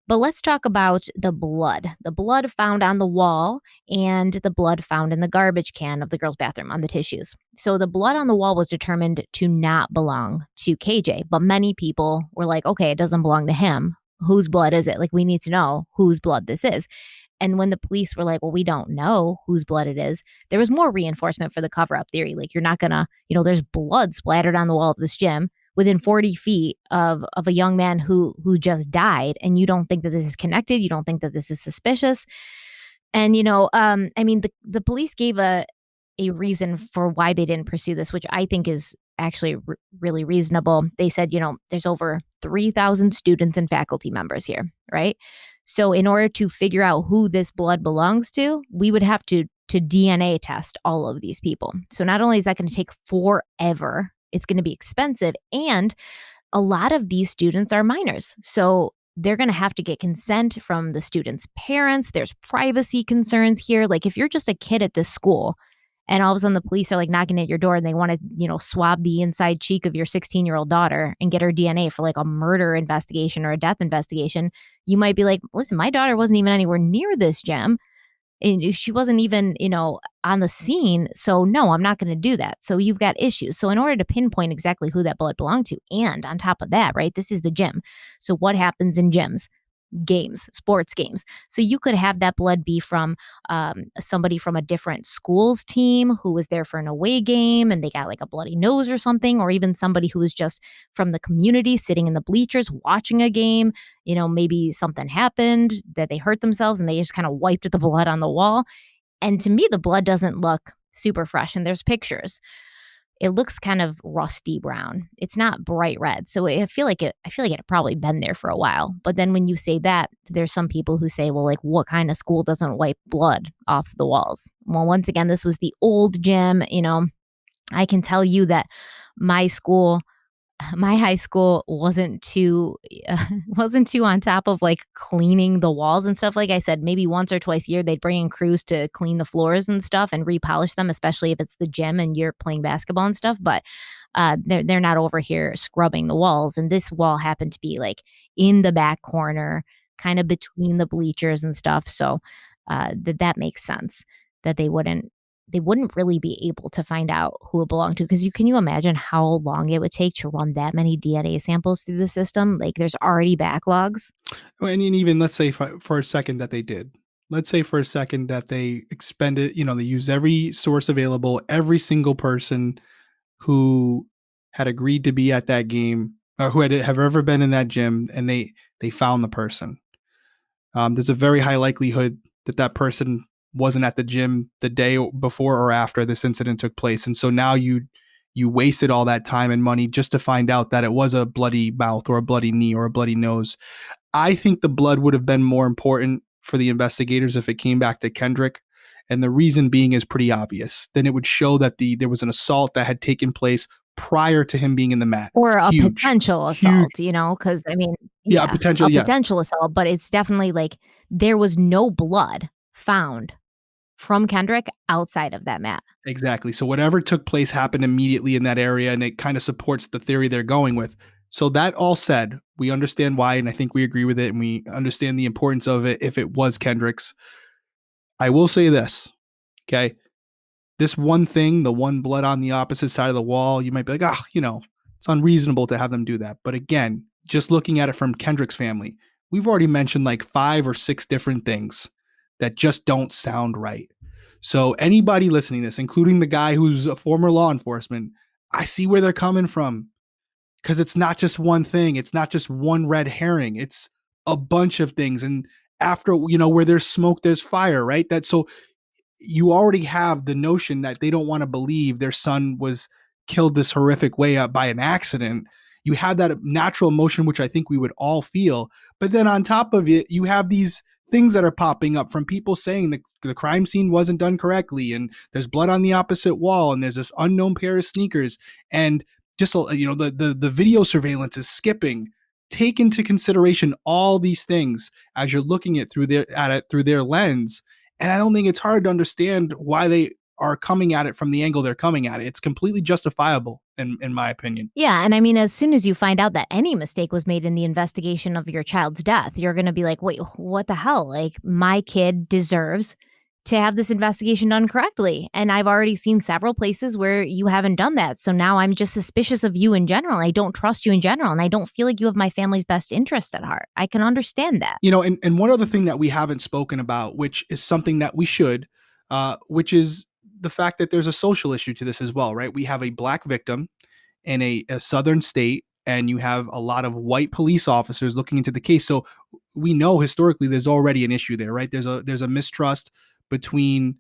Speaker 1: But let's talk about the blood found on the wall and the blood found in the garbage can of the girls' bathroom on the tissues. So the blood on the wall was determined to not belong to KJ, but many people were like, okay, it doesn't belong to him. Whose blood is it? Like, we need to know whose blood this is. And when the police were like, well, we don't know whose blood it is, there was more reinforcement for the cover up theory. Like, you're not going to, there's blood splattered on the wall of this gym within 40 feet of a young man who just died. And you don't think that this is connected. You don't think that this is suspicious. And, I mean, the police gave a reason for why they didn't pursue this, which I think is actually really reasonable. They said, there's over 3,000 students and faculty members here, right? So in order to figure out who this blood belongs to, we would have to DNA test all of these people. So not only is that going to take forever, it's going to be expensive, and a lot of these students are minors. So they're going to have to get consent from the students' parents. There's privacy concerns here. Like, if you're just a kid at this school and all of a sudden the police are like knocking at your door and they want to, swab the inside cheek of your 16-year-old daughter and get her DNA for like a murder investigation or a death investigation, you might be like, listen, my daughter wasn't even anywhere near this gym. And she wasn't even, on the scene. So no, I'm not going to do that. So you've got issues. So in order to pinpoint exactly who that blood belonged to, and on top of that, right, this is the gym. So what happens in gyms? Games, sports games. So you could have that blood be from somebody from a different school's team who was there for an away game and they got like a bloody nose or something, or even somebody who was just from the community sitting in the bleachers watching a game. Maybe something happened that they hurt themselves and they just kind of wiped the blood on the wall. And to me, the blood doesn't look super fresh. And there's pictures. It looks kind of rusty brown. It's not bright red. So I feel like it had probably been there for a while. But then when you say that, there's some people who say, well, like, what kind of school doesn't wipe blood off the walls? Well, once again, this was the old gym. I can tell you that my high school wasn't too on top of like cleaning the walls and stuff. Like I said, maybe once or twice a year they'd bring in crews to clean the floors and stuff and repolish them, especially if it's the gym and you're playing basketball and stuff. But they're not over here scrubbing the walls. And this wall happened to be like in the back corner, kind of between the bleachers and stuff. So that makes sense that they wouldn't really be able to find out who it belonged to, because can you imagine how long it would take to run that many DNA samples through the system? Like, there's already backlogs.
Speaker 2: And even let's say for a second that they did. Let's say for a second that they expended, they used every source available, every single person who had agreed to be at that game or who have ever been in that gym, and they found the person. There's a very high likelihood that person wasn't at the gym the day before or after this incident took place. And so now you wasted all that time and money just to find out that it was a bloody mouth or a bloody knee or a bloody nose. I think the blood would have been more important for the investigators if it came back to Kendrick. And the reason being is pretty obvious. Then it would show that there was an assault that had taken place prior to him being in the mat.
Speaker 1: Or a potential assault, because I mean,
Speaker 2: a potential
Speaker 1: assault, but it's definitely like there was no blood found from Kendrick outside of that mat.
Speaker 2: Exactly. So whatever took place happened immediately in that area, and it kind of supports the theory they're going with. So that all said, we understand why, and I think we agree with it, and we understand the importance of it if it was Kendrick's. I will say this, okay? This one thing, the one blood on the opposite side of the wall, you might be like, it's unreasonable to have them do that. But again, just looking at it from Kendrick's family, we've already mentioned like 5 or 6 different things that just don't sound right. So anybody listening to this, including the guy who's a former law enforcement, I see where they're coming from, because it's not just one thing. It's not just one red herring. It's a bunch of things. And after, where there's smoke, there's fire, right? So you already have the notion that they don't want to believe their son was killed this horrific way by an accident. You have that natural emotion, which I think we would all feel. But then on top of it, you have these things that are popping up from people saying that the crime scene wasn't done correctly, and there's blood on the opposite wall, and there's this unknown pair of sneakers, and just the video surveillance is skipping. Take into consideration all these things as you're looking at it through their lens, And I don't think it's hard to understand why they are coming at it from the angle they're coming at it. It's completely justifiable, in my opinion.
Speaker 1: Yeah, and I mean, as soon as you find out that any mistake was made in the investigation of your child's death, you're gonna be like, "Wait, what the hell? Like, my kid deserves to have this investigation done correctly, and I've already seen several places where you haven't done that, so now I'm just suspicious of you in general, I don't trust you in general, and I don't feel like you have my family's best interest at heart." I can understand that.
Speaker 2: And one other thing that we haven't spoken about, which is something that we should, which is the fact that there's a social issue to this as well, right? We have a black victim in a southern state, and you have a lot of white police officers looking into the case. So we know historically there's already an issue there, right? There's a mistrust between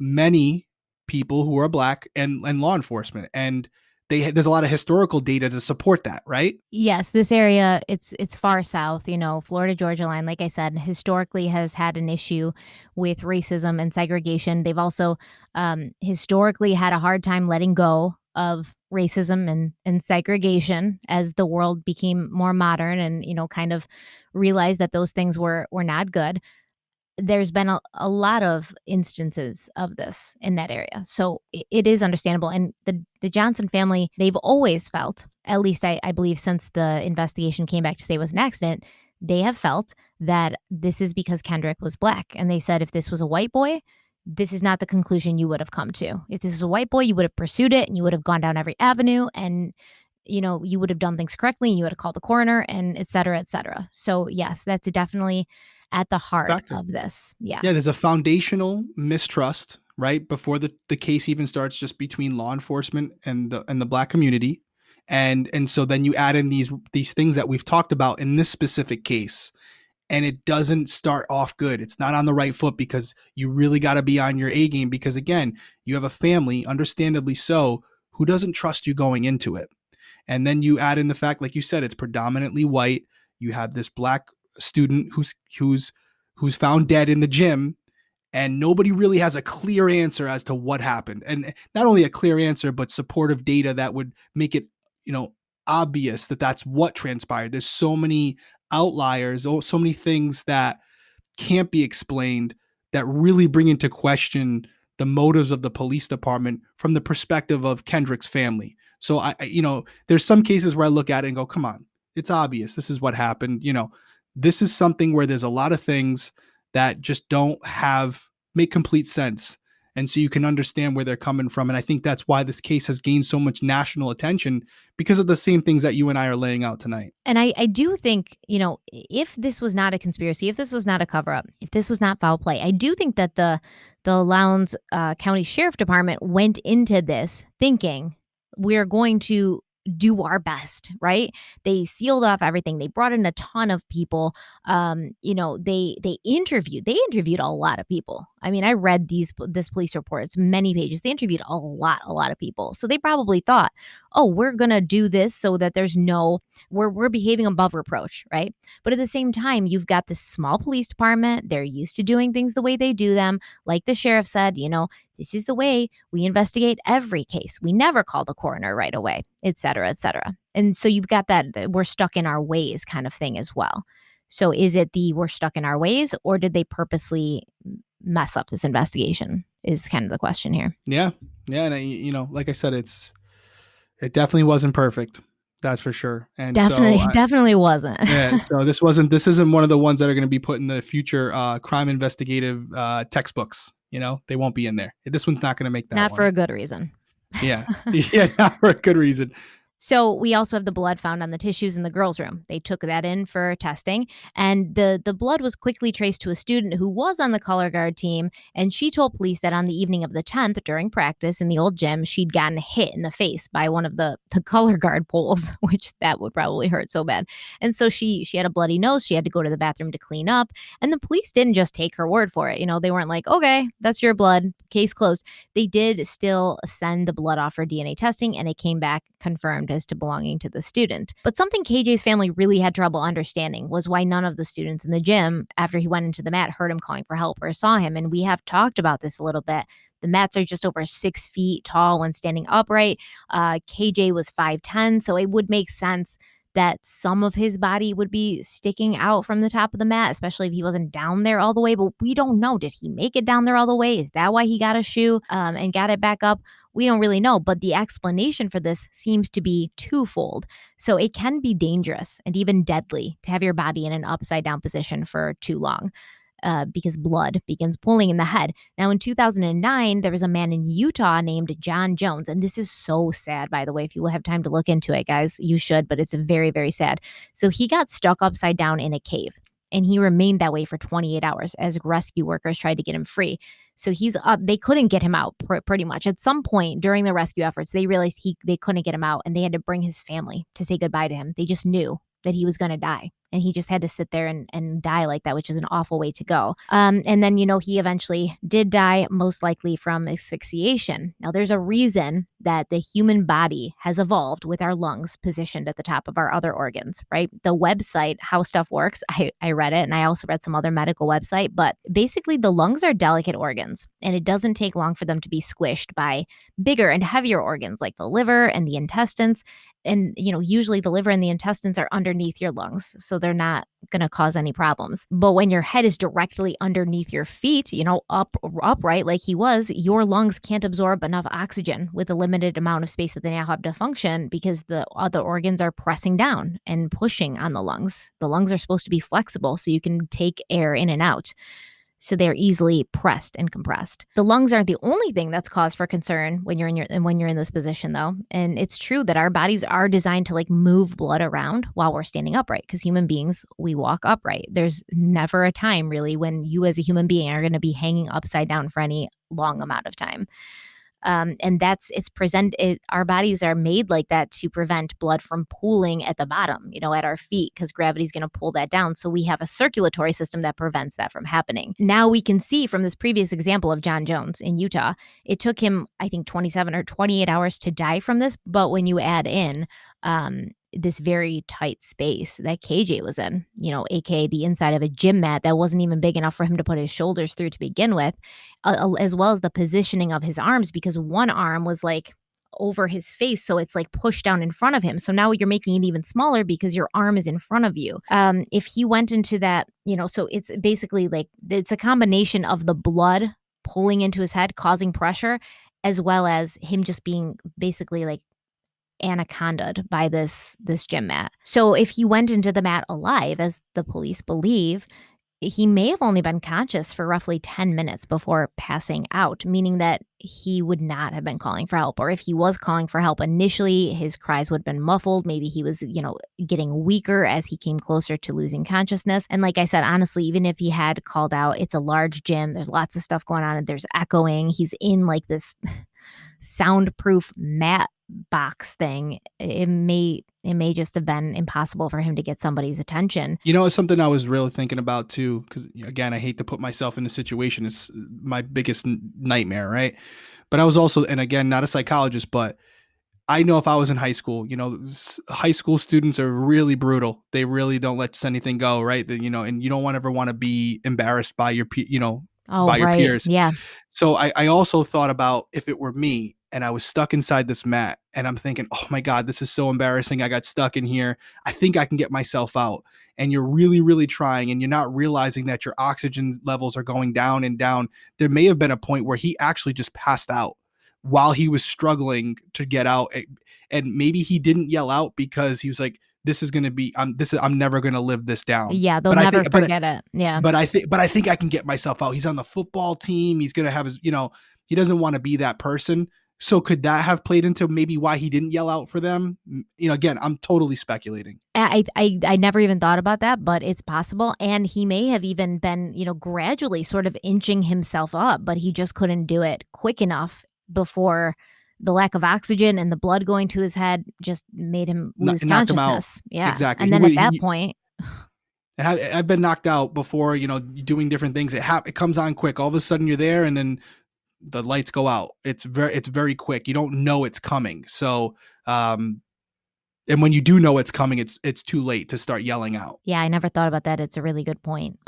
Speaker 2: many people who are black and law enforcement, and there's a lot of historical data to support that, right?
Speaker 1: Yes, this area, it's far south, Florida Georgia line, like I said, historically has had an issue with racism and segregation. They've also historically had a hard time letting go of racism and segregation as the world became more modern and, kind of realized that those things were not good. There's been a lot of instances of this in that area. So it is understandable. And the Johnson family, they've always felt, at least I believe since the investigation came back to say it was an accident, they have felt that this is because Kendrick was black. And they said if this was a white boy, this is not the conclusion you would have come to. If this is a white boy, you would have pursued it and you would have gone down every avenue and you would have done things correctly and you would have called the coroner and et cetera, et cetera. So yes, that's definitely at the heart
Speaker 2: Factor.
Speaker 1: of this. Yeah.
Speaker 2: Yeah, there's a foundational mistrust right before the case even starts, just between law enforcement and the black community. And so then you add in these things that we've talked about in this specific case, and it doesn't start off good. It's not on the right foot, because you really got to be on your A game, because again, you have a family, understandably so, who doesn't trust you going into it. And then you add in the fact, like you said, it's predominantly white. You have this black student who's found dead in the gym, and nobody really has a clear answer as to what happened. And not only a clear answer, but supportive data that would make it, obvious that that's what transpired. There's so many outliers, so many things that can't be explained, that really bring into question the motives of the police department from the perspective of Kendrick's family. So there's some cases where I look at it and go, come on, it's obvious. This is what happened. This is something where there's a lot of things that just don't make complete sense. And so you can understand where they're coming from. And I think that's why this case has gained so much national attention, because of the same things that you and I are laying out tonight.
Speaker 1: And I do think, if this was not a conspiracy, if this was not a cover up, if this was not foul play, I do think that the Lowndes County Sheriff Department went into this thinking we're going to do our best, right? They sealed off everything. They brought in a ton of people. They interviewed a lot of people. I mean, I read this police report. It's many pages. They interviewed a lot of people. So they probably thought, oh, we're gonna do this so that we're behaving above reproach, right? But at the same time, you've got this small police department. They're used to doing things the way they do them. Like the sheriff said, this is the way we investigate every case. We never call the coroner right away, et cetera, et cetera. And so you've got that we're stuck in our ways kind of thing as well. So is it we're stuck in our ways, or did they purposely mess up this investigation is kind of the question here.
Speaker 2: Yeah. Yeah. And like I said, it definitely wasn't perfect. That's for sure. And
Speaker 1: definitely wasn't.
Speaker 2: Yeah. So this isn't one of the ones that are going to be put in the future crime investigative textbooks. They won't be in there. This one's not going to make that.
Speaker 1: Not for a good reason.
Speaker 2: Yeah. Yeah. Not for a good reason.
Speaker 1: So we also have the blood found on the tissues in the girls' room. They took that in for testing, and the blood was quickly traced to a student who was on the color guard team, and she told police that on the evening of the 10th, during practice in the old gym, she'd gotten hit in the face by one of the color guard poles, which that would probably hurt so bad. And so she had a bloody nose. She had to go to the bathroom to clean up, and the police didn't just take her word for it. They weren't like, okay, that's your blood, case closed. They did still send the blood off for DNA testing, and it came back confirmed as to belonging to the student. But something KJ's family really had trouble understanding was why none of the students in the gym, after he went into the mat, heard him calling for help or saw him. And we have talked about this a little bit. The mats are just over 6 feet tall when standing upright. KJ was 5'10", so it would make sense that some of his body would be sticking out from the top of the mat, especially if he wasn't down there all the way. But we don't know. Did he make it down there all the way? Is that why he got a shoe and got it back up? We don't really know. But the explanation for this seems to be twofold. So it can be dangerous and even deadly to have your body in an upside down position for too long. Because blood begins pooling in the head. Now, in 2009, there was a man in Utah named John Jones. And this is so sad, by the way. If you will have time to look into it, guys, you should, but it's very, very sad. So he got stuck upside down in a cave. And he remained that way for 28 hours as rescue workers tried to get him free. So he's up. They couldn't get him out pretty much. At some point during the rescue efforts, they realized they couldn't get him out, and they had to bring his family to say goodbye to him. They just knew that he was going to die. And he just had to sit there and die like that, which is an awful way to go. And then, he eventually did die, most likely from asphyxiation. Now, there's a reason that the human body has evolved with our lungs positioned at the top of our other organs, right? The website, How Stuff Works, I read it, and I also read some other medical website, but basically the lungs are delicate organs, and it doesn't take long for them to be squished by bigger and heavier organs like the liver and the intestines. And, usually the liver and the intestines are underneath your lungs, so they're not going to cause any problems. But when your head is directly underneath your feet, upright like he was, your lungs can't absorb enough oxygen with the limited amount of space that they now have to function because the other organs are pressing down and pushing on the lungs. The lungs are supposed to be flexible so you can take air in and out. So they're easily pressed and compressed. The lungs aren't the only thing that's cause for concern when you're in this position, though. And it's true that our bodies are designed to move blood around while we're standing upright, because human beings, we walk upright. There's never a time really when you as a human being are going to be hanging upside down for any long amount of time. And our bodies are made like that to prevent blood from pooling at the bottom, at our feet, because gravity is going to pull that down. So we have a circulatory system that prevents that from happening. Now we can see from this previous example of John Jones in Utah, it took him, I think, 27 or 28 hours to die from this. But when you add in this very tight space that KJ was in, aka the inside of a gym mat that wasn't even big enough for him to put his shoulders through to begin with, as well as the positioning of his arms, because one arm was over his face, so it's pushed down in front of him. So now you're making it even smaller because your arm is in front of you. If he went into that, so it's basically it's a combination of the blood pulling into his head, causing pressure, as well as him just being basically anacondaed by this gym mat. So if he went into the mat alive, as the police believe, he may have only been conscious for roughly 10 minutes before passing out, meaning that he would not have been calling for help. Or if he was calling for help initially, his cries would have been muffled. Maybe he was, getting weaker as he came closer to losing consciousness. And like I said, honestly, even if he had called out, it's a large gym, there's lots of stuff going on, and there's echoing. He's in this soundproof mat box thing. It may just have been impossible for him to get somebody's attention.
Speaker 2: It's something I was really thinking about too, because again, I hate to put myself in a situation. It's my biggest nightmare, right? But I was also, and again, not a psychologist, but I know if I was in high school, high school students are really brutal. They really don't let anything go, right? And you don't ever want to be embarrassed by your, by your peers.
Speaker 1: Yeah.
Speaker 2: So I also thought about if it were me and I was stuck inside this mat, and I'm thinking, oh my God, this is so embarrassing. I got stuck in here. I think I can get myself out. And you're really, really trying, and you're not realizing that your oxygen levels are going down and down. There may have been a point where he actually just passed out while he was struggling to get out. And maybe he didn't yell out because he was like, this is going to be, I'm never going to live this down.
Speaker 1: Yeah. They'll never forget it. Yeah.
Speaker 2: But I think I can get myself out. He's on the football team. He's going to have his, he doesn't want to be that person. So could that have played into maybe why he didn't yell out for them? Again, I'm totally speculating.
Speaker 1: I never even thought about that, but it's possible. And he may have even been, gradually sort of inching himself up, but he just couldn't do it quick enough before the lack of oxygen and the blood going to his head just made him lose consciousness. Yeah,
Speaker 2: exactly.
Speaker 1: And then at that point,
Speaker 2: I've been knocked out before, doing different things. It comes on quick. All of a sudden you're there, and then the lights go out. It's very quick. You don't know it's coming. So, and when you do know it's coming, it's too late to start yelling out.
Speaker 1: Yeah, I never thought about that. It's a really good point.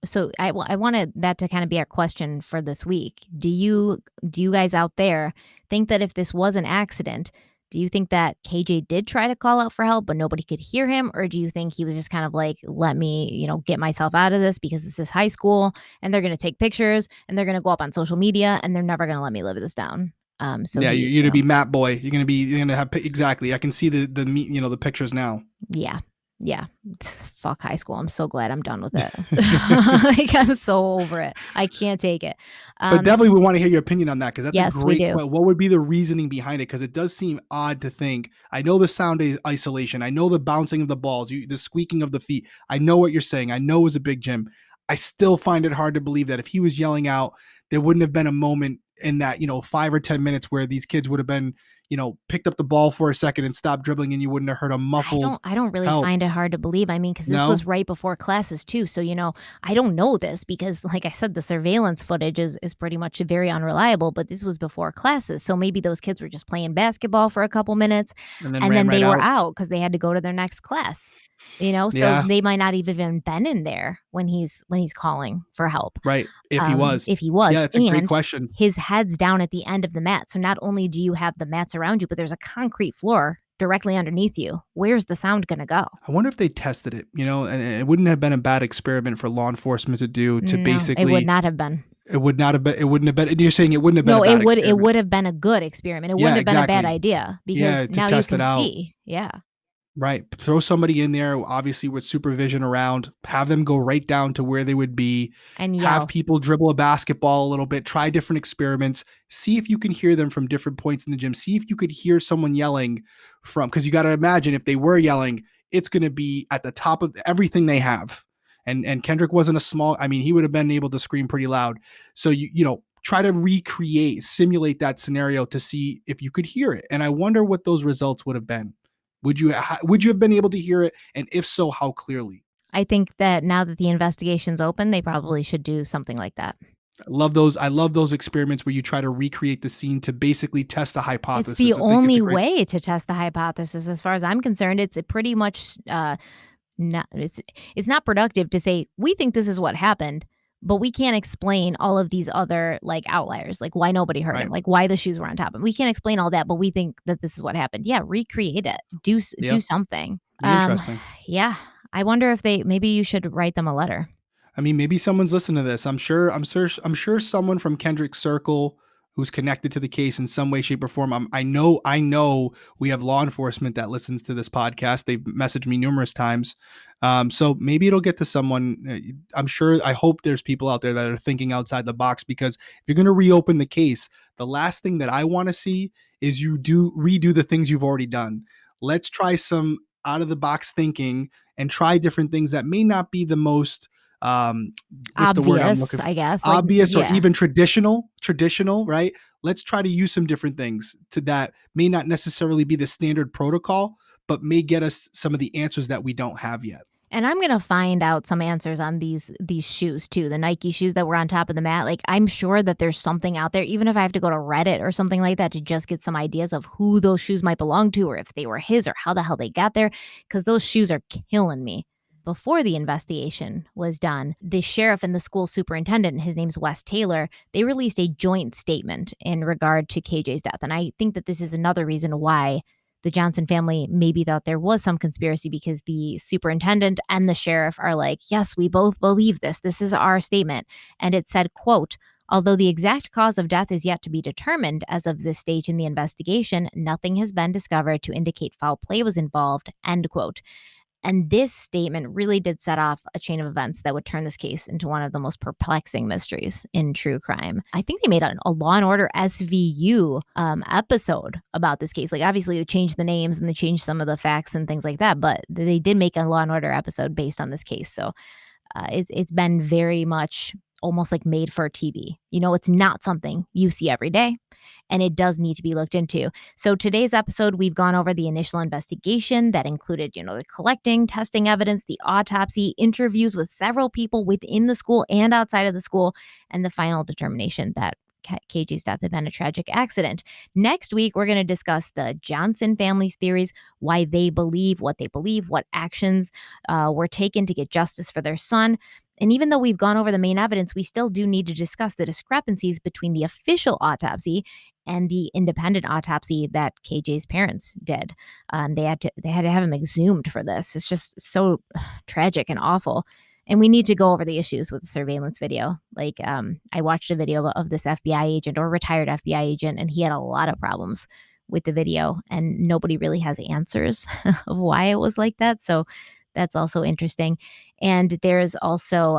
Speaker 1: So I wanted that to kind of be our question for this week. Do you guys out there think that if this was an accident, Do you think that KJ did try to call out for help, but nobody could hear him? Or do you think he was just kind of like, let me, get myself out of this because this is high school and they're going to take pictures and they're going to go up on social media and they're never going to let me live this down. So
Speaker 2: Yeah,
Speaker 1: he,
Speaker 2: you're gonna be Matt Boy. You're gonna have exactly. I can see the pictures now.
Speaker 1: yeah. Yeah. Fuck high school. I'm so glad I'm done with it. Like, I'm so over it. I can't take it.
Speaker 2: But definitely we want to hear your opinion on that, because that's
Speaker 1: Yes,
Speaker 2: a
Speaker 1: we
Speaker 2: great
Speaker 1: do.
Speaker 2: question. What would be the reasoning behind it? Because it does seem odd to think. I know the sound isolation. I know the bouncing of the balls, the squeaking of the feet. I know what you're saying. I know it was a big gym. I still find it hard to believe that if he was yelling out, there wouldn't have been a moment in that 5 or 10 minutes where these kids would have been picked up the ball for a second and stopped dribbling, and you wouldn't have heard a muffled
Speaker 1: I don't really
Speaker 2: help.
Speaker 1: find it hard to believe. I mean, because this
Speaker 2: No,
Speaker 1: was right before classes too. So, I don't know this because, like I said, the surveillance footage is pretty much very unreliable, but this was before classes. So maybe those kids were just playing basketball for a couple minutes
Speaker 2: and then
Speaker 1: and
Speaker 2: ran
Speaker 1: then
Speaker 2: right
Speaker 1: they were
Speaker 2: out.
Speaker 1: out because they had to go to their next class. So
Speaker 2: Yeah,
Speaker 1: they might not even been in there when he's calling for help.
Speaker 2: right. If he was,
Speaker 1: If he was,
Speaker 2: yeah, that's a great
Speaker 1: and
Speaker 2: question.
Speaker 1: his head's down at the end of the mat. So not only do you have the mats around you, but there's a concrete floor directly underneath you. Where's the sound going to go?
Speaker 2: I wonder if they tested it, and it wouldn't have been a bad experiment for law enforcement to do, to
Speaker 1: No, it would
Speaker 2: basically,
Speaker 1: not have been.
Speaker 2: it would not have been, it wouldn't have been, you're saying it wouldn't have been a
Speaker 1: No,
Speaker 2: bad
Speaker 1: it
Speaker 2: experiment.
Speaker 1: would have been a good experiment. It
Speaker 2: Yeah,
Speaker 1: wouldn't have been a bad
Speaker 2: exactly.
Speaker 1: idea
Speaker 2: Yeah,
Speaker 1: because
Speaker 2: to
Speaker 1: now you
Speaker 2: test it
Speaker 1: can
Speaker 2: out.
Speaker 1: see. Yeah.
Speaker 2: Right. Throw somebody in there, obviously with supervision around, have them go right down to where they would be,
Speaker 1: And
Speaker 2: have
Speaker 1: yell.
Speaker 2: people dribble a basketball a little bit, try different experiments, see if you can hear them from different points in the gym, see if you could hear someone yelling because you got to imagine if they were yelling, it's going to be at the top of everything they have. And Kendrick wasn't he would have been able to scream pretty loud. So, try to simulate that scenario to see if you could hear it. And I wonder what those results would have been. Would you have been able to hear it? And if so, how clearly?
Speaker 1: I think that now that the investigation's open, they probably should do something like that.
Speaker 2: I love those experiments where you try to recreate the scene to basically test a
Speaker 1: It's the
Speaker 2: hypothesis. I think it's a
Speaker 1: only
Speaker 2: great.
Speaker 1: way to test the hypothesis, as far as I'm concerned. It's pretty much not. It's not productive to say we think this is what happened, but we can't explain all of these other like outliers, like why nobody heard him,
Speaker 2: Right.
Speaker 1: like why the shoes were on top of him. We can't explain all that, but we think that this is what happened. Yeah, recreate it. Do
Speaker 2: Yep.
Speaker 1: something.
Speaker 2: Be interesting.
Speaker 1: Yeah. I wonder if maybe you should write them a letter.
Speaker 2: I mean, maybe someone's listening to this. I'm sure someone from Kendrick's circle who's connected to the case in some way, shape, or form. I know we have law enforcement that listens to this podcast. They've messaged me numerous times. So maybe it'll get to someone. I hope there's people out there that are thinking outside the box, because if you're going to reopen the case, the last thing that I want to see is you redo the things you've already done. Let's try some out of the box thinking and try different things that may not be the most what's the word I'm looking
Speaker 1: Obvious,
Speaker 2: for?
Speaker 1: I guess. Like,
Speaker 2: Obvious or
Speaker 1: yeah.
Speaker 2: even traditional, right? Let's try to use some different things to that may not necessarily be the standard protocol, but may get us some of the answers that we don't have yet.
Speaker 1: And I'm gonna find out some answers on these shoes too, the Nike shoes that were on top of the mat. Like, I'm sure that there's something out there, even if I have to go to Reddit or something like that to just get some ideas of who those shoes might belong to, or if they were his, or how the hell they got there, because those shoes are killing me. Before the investigation was done, the sheriff and the school superintendent, his name's Wes Taylor, they released a joint statement in regard to KJ's death. And I think that this is another reason why the Johnson family maybe thought there was some conspiracy, because the superintendent and the sheriff are like, yes, we both believe this. This is our statement. And it said, quote, although the exact cause of death is yet to be determined as of this stage in the investigation, nothing has been discovered to indicate foul play was involved, end quote. And this statement really did set off a chain of events that would turn this case into one of the most perplexing mysteries in true crime. I think they made a Law and Order SVU episode about this case. Like, obviously, they changed the names and they changed some of the facts and things like that, but they did make a Law and Order episode based on this case. So it's been very much almost like made for TV. It's not something you see every day, and it does need to be looked into. So today's episode, we've gone over the initial investigation that included, the collecting, testing evidence, the autopsy, interviews with several people within the school and outside of the school, and the final determination that KJ's death had been a tragic accident. Next week, we're going to discuss the Johnson family's theories, why they believe, what actions were taken to get justice for their son. And even though we've gone over the main evidence, we still do need to discuss the discrepancies between the official autopsy and the independent autopsy that KJ's parents did. They had to have him exhumed for this. It's just so tragic and awful. And we need to go over the issues with the surveillance video. Like, I watched a video of this FBI agent or retired FBI agent, and he had a lot of problems with the video, and nobody really has answers of why it was like that. So that's also interesting. And there's also,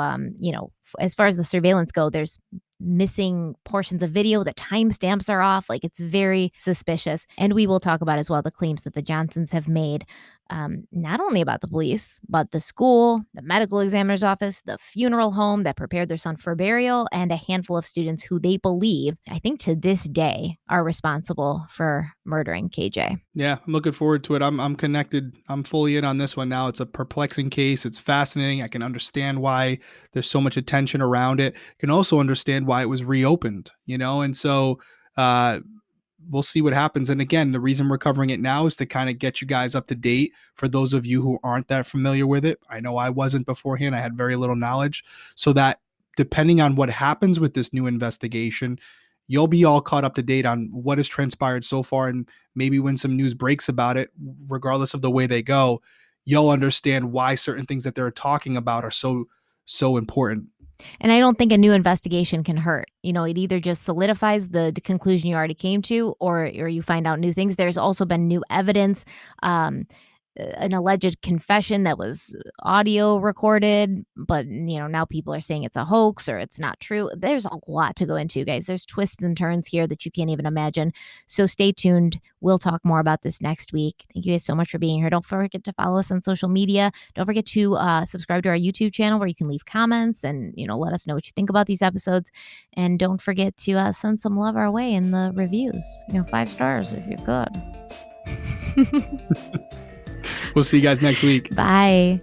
Speaker 1: as far as the surveillance go, there's missing portions of video. The timestamps are off. Like, it's very suspicious. And we will talk about as well the claims that the Johnsons have made, not only about the police, but the school, the medical examiner's office, the funeral home that prepared their son for burial, and a handful of students who they believe, I think to this day, are responsible for murdering KJ.
Speaker 2: Yeah, I'm looking forward to it. I'm connected. I'm fully in on this one now. It's a perplexing case. It's fascinating. I can understand why there's so much attention around it. I can also understand why it was reopened, and so we'll see what happens. And again, the reason we're covering it now is to kind of get you guys up to date for those of you who aren't that familiar with it. I know I wasn't beforehand. I had very little knowledge, so that depending on what happens with this new investigation, you'll be all caught up to date on what has transpired so far. And maybe when some news breaks about it, regardless of the way they go, you'll understand why certain things that they're talking about are so important.
Speaker 1: And I don't think a new investigation can hurt. It either just solidifies the conclusion you already came to, or you find out new things. There's also been new evidence, an alleged confession that was audio recorded, but now people are saying it's a hoax or it's not true. There's a lot to go into, guys. There's twists and turns here that you can't even imagine. So stay tuned. We'll talk more about this next week. Thank you guys so much for being here. Don't forget to follow us on social media. Don't forget to subscribe to our YouTube channel where you can leave comments and let us know what you think about these episodes. And don't forget to send some love our way in the reviews. 5 stars if you're good.
Speaker 2: We'll see you guys next week.
Speaker 1: Bye.